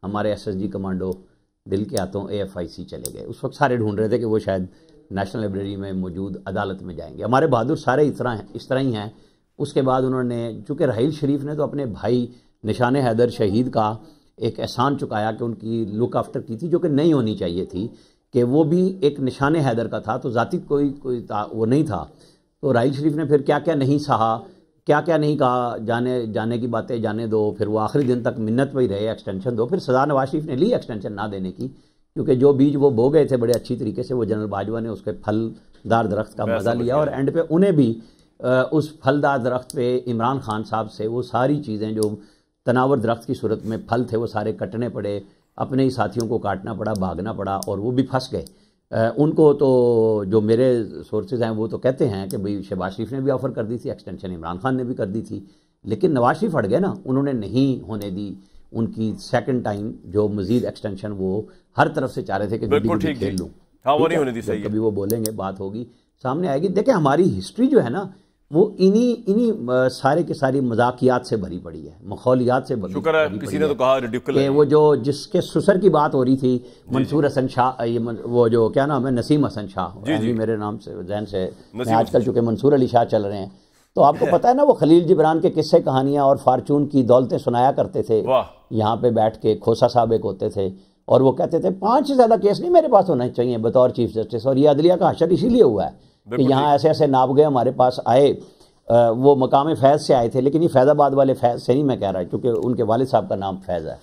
ہمارے SSG کمانڈو دل کے ہاتھوں AFIC چلے گئے. اس وقت سارے ڈھونڈ رہے تھے کہ وہ شاید نیشنل لائبریری میں موجود عدالت میں جائیں گے. ہمارے بہادر سارے اس طرح ہی ہیں. اس کے بعد انہوں نے، چونکہ راحیل شریف نے تو اپنے بھائی نشان حیدر شہید کا ایک احسان چکایا کہ ان کی لک آفٹر کی تھی، جو کہ نہیں ہونی چاہیے تھی، کہ وہ بھی ایک نشان حیدر کا تھا، تو ذاتی کوئی وہ نہیں تھا. تو راحیل شریف نے پھر کیا کیا نہیں سہا، کیا نہیں کہا، جانے کی باتیں جانے دو. پھر وہ آخری دن تک منت پہ ہی رہے ایکسٹینشن دو. پھر سزا نواز شریف نے لی ایکسٹینشن نہ دینے کی، کیونکہ جو بیج وہ بو گئے تھے بڑے اچھی طریقے سے، وہ جنرل باجوہ نے اس کے پھلدار درخت کا مزہ لیا، اور اینڈ پہ انہیں بھی اس پھلدار درخت پہ عمران خان صاحب سے وہ ساری چیزیں جو تناور درخت کی صورت میں پھل تھے وہ سارے کٹنے پڑے، اپنے ہی ساتھیوں کو کاٹنا پڑا، بھاگنا پڑا، اور وہ بھی پھنس گئے. ان کو تو جو میرے سورسز ہیں وہ تو کہتے ہیں کہ بھئی شہباز شریف نے بھی آفر کر دی تھی ایکسٹینشن، عمران خان نے بھی کر دی تھی، لیکن نواز شریف ہٹ گئے نا. انہوں نے نہیں ہونے دی ان کی سیکنڈ ٹائم جو مزید ایکسٹینشن وہ ہر طرف سے چاہ رہے تھے کہ کھیل لوں. ہاں وہ نہیں ہونے دی. صحیح، کبھی وہ بولیں گے، بات ہوگی، سامنے آئے گی. دیکھیں ہماری ہسٹری جو ہے نا وہ انہی سارے کے ساری مذاقیات سے بھری پڑی ہے، مخولیات سے بھری پڑی ہے. کسی نے تو کہا ریڈیکل ہے وہ جو جس کے سسر کی بات ہو رہی تھی، منصور حسن شاہ، وہ جو کیا نام ہے، نسیم حسن شاہ، جی میرے نام سے ذہن سے آج کل چونکہ منصور علی شاہ چل رہے ہیں. تو آپ کو پتہ ہے نا وہ خلیل جبران کے قصے کہانیاں اور فارچون کی دولتیں سنایا کرتے تھے یہاں پہ بیٹھ کے. کھوسا صاحب ایک ہوتے تھے اور وہ کہتے تھے 5 سے زیادہ کیس نہیں میرے پاس ہونا چاہیے بطور چیف جسٹس. اور یہ عدلیہ کا حشر اسی لیے ہوا ہے کہ یہاں ایسے ایسے ناب گئے ہمارے پاس آئے. وہ مقام فیض سے آئے تھے، لیکن یہ فیض آباد والے فیض سے نہیں میں کہہ رہا کیونکہ ان کے والد صاحب کا نام فیض ہے.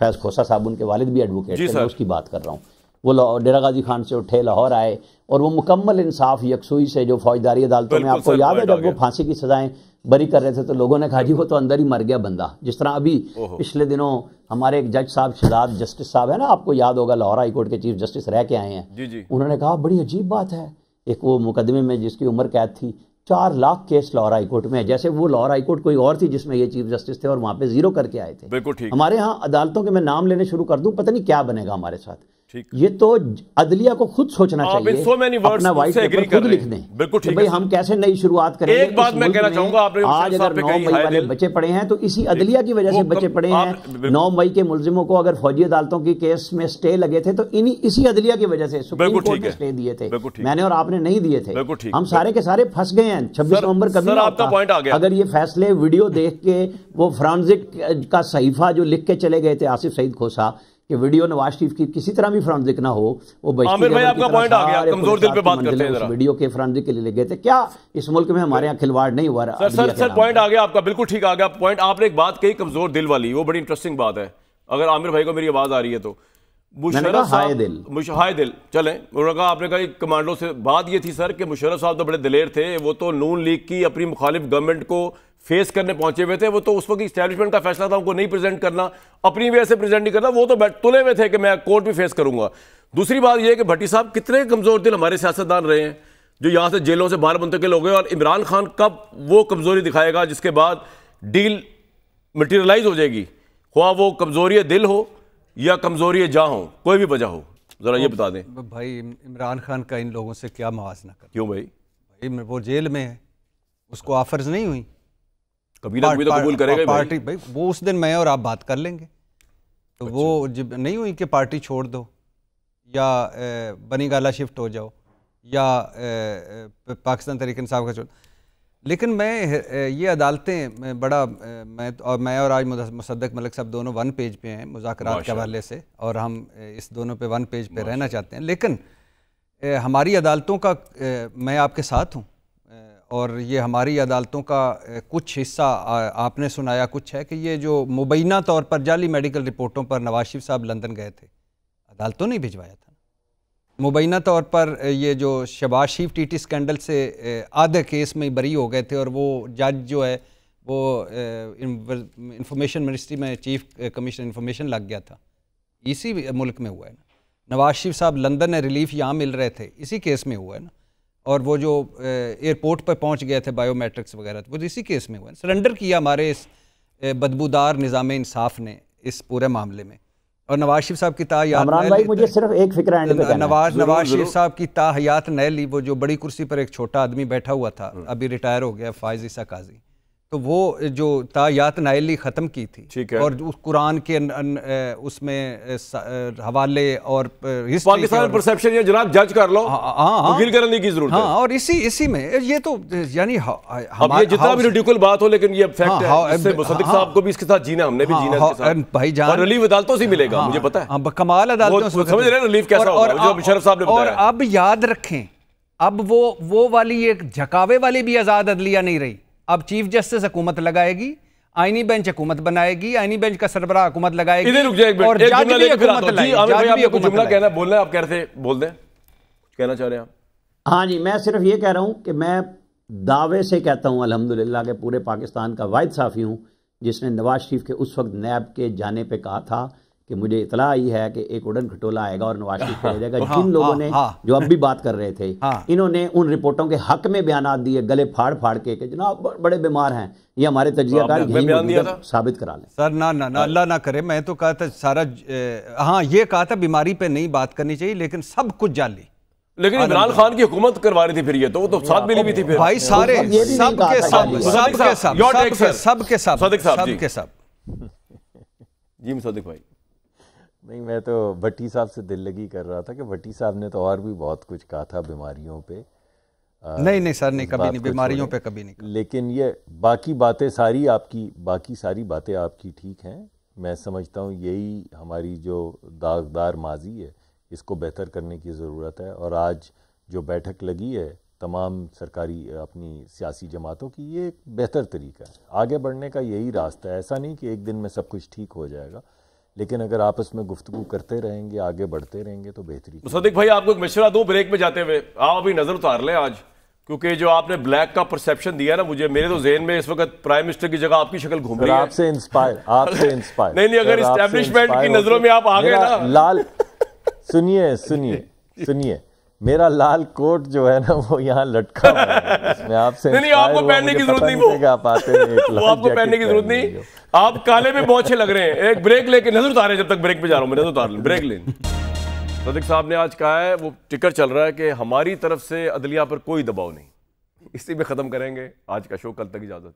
فیض کھوسا صاحب ان کے والد بھی ایڈوکیٹ تھے، میں اس کی بات کر رہا ہوں. وہ ڈیرہ غازی خان سے اٹھے، لاہور آئے، اور وہ مکمل انصاف یکسوئی سے جو فوجداری عدالتوں میں آپ کو یاد ہے جب وہ پھانسی کی سزائیں بری کر رہے تھے تو لوگوں نے کہا جی وہ تو اندر ہی مر گیا بندہ. جس طرح ابھی پچھلے دنوں ہمارے ایک جج صاحب شہزاد جسٹس صاحب ہے نا، آپ کو یاد ہوگا لاہور ہائی کورٹ کے چیف جسٹس رہ کے آئے ہیں. انہوں نے کہا بڑی عجیب بات ہے، ایک وہ مقدمے میں جس کی عمر قید تھی 4 lakh case Lahore high court میں ہے، جیسے وہ لاہور ہائی کورٹ کوئی اور تھی جس میں یہ چیف جسٹس تھے اور وہاں پہ 0 کر کے آئے تھے. ہمارے ہاں عدالتوں کے میں نام لینے شروع کر دوں پتہ نہیں کیا بنے گا ہمارے ساتھ. یہ تو عدلیہ کو خود سوچنا چاہیے، اپنا وائٹ پیپر خود لکھ دیں کہ بھئی ہم کیسے نئی شروعات کریں گے. ایک بات میں کہنا چاہوں گا، آپ نے آج اگر 9 مئی والے بچے پڑے ہیں تو اسی عدلیہ کی وجہ سے بچے پڑے ہیں. 9 مئی کے ملزموں کو اگر فوجی عدالتوں کی کیس میں سٹے لگے تھے تو اسی عدلیہ کی وجہ سے سپریم کورٹ نے سٹے دیے تھے، میں نے اور آپ نے نہیں دیے تھے. ہم سارے کے سارے پھنس گئے ہیں. 26 نومبر کبھی نہ ہوتا اگر یہ فیصلے ویڈیو دیکھ کے وہ فرانزک کا صحیفہ جو لکھ کے چلے گئے تھے آصف سعید کھوسا کہ ویڈیو نواز شریف کی کسی طرح بھی فرانزک نہ ہو، وہ عامر بھائی آپ کا پوائنٹ آ گیا، کمزور دل پہ بات کرتے ہیں ذرا. ویڈیو کے فرانزک کے لیے لے گئے تھے. کیا اس ملک میں ہمارے یہاں کھلواڑ نہیں ہوا رہا؟ سر پوائنٹ آ گیا آپ کا، بالکل ٹھیک آ گیا پوائنٹ. آپ نے ایک بات کہی کمزور دل والی، وہ بڑی انٹرسٹنگ بات ہے. اگر عامر بھائی کو میری آواز آ رہی ہے تو مشرف صاحب ہائے دل چلیں، انہوں نے کہا آپ نے کہا کمانڈو سے. بات یہ تھی سر کہ مشرف صاحب تو بڑے دلیر تھے، وہ تو نون لیگ کی اپنی مخالف گورنمنٹ کو فیس کرنے پہنچے ہوئے تھے. وہ تو اس وقت اسٹیبلشمنٹ کا فیصلہ تھا ان کو نہیں پریزنٹ کرنا، اپنی وجہ سے پریزنٹ نہیں کرنا. وہ تو تلے ہوئے تھے کہ میں کورٹ بھی فیس کروں گا. دوسری بات یہ ہے کہ بھٹی صاحب کتنے کمزور دل ہمارے سیاستدان رہے ہیں جو یہاں سے جیلوں سے باہر منتقل ہو گئے. اور عمران خان کب وہ کمزوری دکھائے گا جس کے بعد ڈیل مٹیریلائز ہو جائے گی، خواہ وہ کمزوری دل ہو یا کمزوری جاں ہو، کوئی بھی وجہ ہو؟ ذرا یہ بتا دیں بھائی. عمران خان کا ان لوگوں سے کیا موازنہ کر؟ کیوں بھائی؟ وہ جیل میں ہے، اس کو آفرز نہیں ہوئی، کبھی نہ کبھی تو قبول کرے گا پارٹی. بھائی وہ اس دن میں اور آپ بات کر لیں گے، تو وہ جب نہیں ہوئی کہ پارٹی چھوڑ دو یا بنی گالا شفٹ ہو جاؤ یا پاکستان تحریک انصاف کا چھوڑ. لیکن میں یہ عدالتیں بڑا میں اور آج مصدق ملک صاحب دونوں ون پیج پہ ہیں مذاکرات کے حوالے سے، اور ہم اس دونوں پہ ون پیج پہ رہنا چاہتے ہیں. لیکن ہماری عدالتوں کا میں آپ کے ساتھ ہوں، اور یہ ہماری عدالتوں کا کچھ حصہ آپ نے سنایا کچھ ہے کہ یہ جو مبینہ طور پر جعلی میڈیکل رپورٹوں پر نواز شریف صاحب لندن گئے تھے، عدالتوں نے بھجوایا تھا. مبینہ طور پر یہ جو شہباز شریف ٹی ٹی اسکینڈل سے آدھے کیس میں بری ہو گئے تھے، اور وہ جج جو ہے وہ انفارمیشن منسٹری میں چیف کمشنر انفارمیشن لگ گیا تھا، اسی ملک میں ہوا ہے نا. نواز شریف صاحب لندن میں ریلیف یہاں مل رہے تھے، اسی کیس میں ہوا ہے نا. اور وہ جو ایئرپورٹ پہ پہنچ گئے تھے بائیو میٹرکس وغیرہ، وہ اسی کیس میں ہوا ہے. سرنڈر کیا ہمارے اس بدبودار نظام انصاف نے اس پورے معاملے میں. اور نواز شریف صاحب کی عمران بھائی مجھے صرف ایک فکر ہے، نواز شریف صاحب کی حیات نیلی، وہ جو بڑی کرسی پر ایک چھوٹا آدمی بیٹھا ہوا تھا، ابھی ریٹائر ہو گیا، فائز عیسیٰ قاضی، تو وہ جو حیات نیلی ختم کی تھی، اور اس قرآن کے اس میں حوالے اور پاکستان پرسیپشن یہ جناب جج کر لو، وکیل کرنے کی ضرورت ہے. ہاں، اور اسی میں یہ تو یعنی اب یہ جتنا بھی ریڈیکل بات ہو، لیکن یہ فیکٹ ہے. اس سے مصدق صاحب کو بھی اس کے ساتھ جینا، ہم نے بھی جینا اس کے ساتھ بھائی جان. اور ریلیف عدالتوں سے ملے گا، مجھے پتا ہے کمال عدالتوں سے سمجھ رہے ہیں ریلیف کیسا ہوگا جو مشرف صاحب نے بتایا. اور اب یاد رکھیں، اب وہ والی ایک جھکاوے والی بھی آزاد عدلیہ نہیں رہی. اب چیف جسٹس حکومت لگائے گی، آئینی بینچ حکومت بنائے گی، آئینی بینچ کا سربراہ حکومت لگائے گی، اور جج بھی حکومت لگائے گی. جملہ کہنا بول رہے ہیں آپ، کہہ رہے تھے بول دیں، کہنا چاہ رہے ہیں آپ؟ ہاں جی، میں صرف یہ کہہ رہا ہوں کہ میں دعوے سے کہتا ہوں الحمدللہ کہ پورے پاکستان کا واحد صحافی ہوں جس نے نواز شریف کے اس وقت نیب کے جانے پہ کہا تھا کہ مجھے اطلاع آئی ہے کہ ایک اڑن کھٹولا آئے گا اور نواز شریف کو لے جائے گا. جن لوگوں نے جو اب بھی بات کر رہے تھے، انہوں نے ان رپورٹوں کے حق میں بیانات دیے گلے پھاڑ پھاڑ کے کہ جناب بڑے بیمار ہیں. یہ ہمارے تجزیہ کار یہی ثابت کرا لیں. سر نہ اللہ نہ کرے، میں تو کہا تھا سارا یہ کہا تھا بیماری پہ نہیں بات کرنی چاہیے، لیکن سب کچھ جعلی. لیکن عمران خان کی حکومت کروا رہی تھی پھر، یہ تو وہ تو ساتھ ملی بھی تھی پھر بھائی، سارے سب کے سب. جی مصدق بھائی. نہیں، میں تو بھٹی صاحب سے دل لگی کر رہا تھا کہ بھٹی صاحب نے تو اور بھی بہت کچھ کہا تھا بیماریوں پہ. نہیں سر، نہیں، کبھی نہیں، بیماریوں پہ کبھی نہیں. لیکن یہ باقی باتیں ساری آپ کی آپ کی ٹھیک ہیں. میں سمجھتا ہوں یہی ہماری جو داغدار ماضی ہے اس کو بہتر کرنے کی ضرورت ہے. اور آج جو بیٹھک لگی ہے تمام سرکاری اپنی سیاسی جماعتوں کی، یہ ایک بہتر طریقہ ہے آگے بڑھنے کا. یہی راستہ ہے. ایسا نہیں کہ ایک دن میں سب کچھ ٹھیک ہو جائے گا، لیکن اگر آپس میں گفتگو کرتے رہیں گے، آگے بڑھتے رہیں گے تو بہتری. مصدق بھائی آپ کو ایک مشورہ دوں بریک میں جاتے ہوئے، آپ ابھی نظر اتار لیں آج، کیونکہ جو آپ نے بلیک کا پرسیپشن دیا نا مجھے، میرے تو ذہن میں اس وقت پرائم منسٹر کی جگہ آپ کی شکل گھوم رہی ہے. آپ سے انسپائر نہیں، اگر اسٹیبلشمنٹ کی نظروں میں آپ آگے نا لال سنیے میرا لال کوٹ جو ہے نا وہ یہاں لٹکا ہوا ہے. اس میں آپ سے نہیں، آپ کو پہننے کی ضرورت نہیں، وہ آپ کو پہننے کی ضرورت نہیں. آپ کالے میں بہت اچھے لگ رہے ہیں. ایک بریک لے کے نظر اتارے، جب تک بریک پہ جا رہا ہوں میں نظر اتار لیں، بریک لیں. صدیق صاحب نے آج کہا ہے، وہ ٹکر چل رہا ہے کہ ہماری طرف سے عدلیہ پر کوئی دباؤ نہیں. اسی میں ختم کریں گے آج کا شو. کل تک اجازت.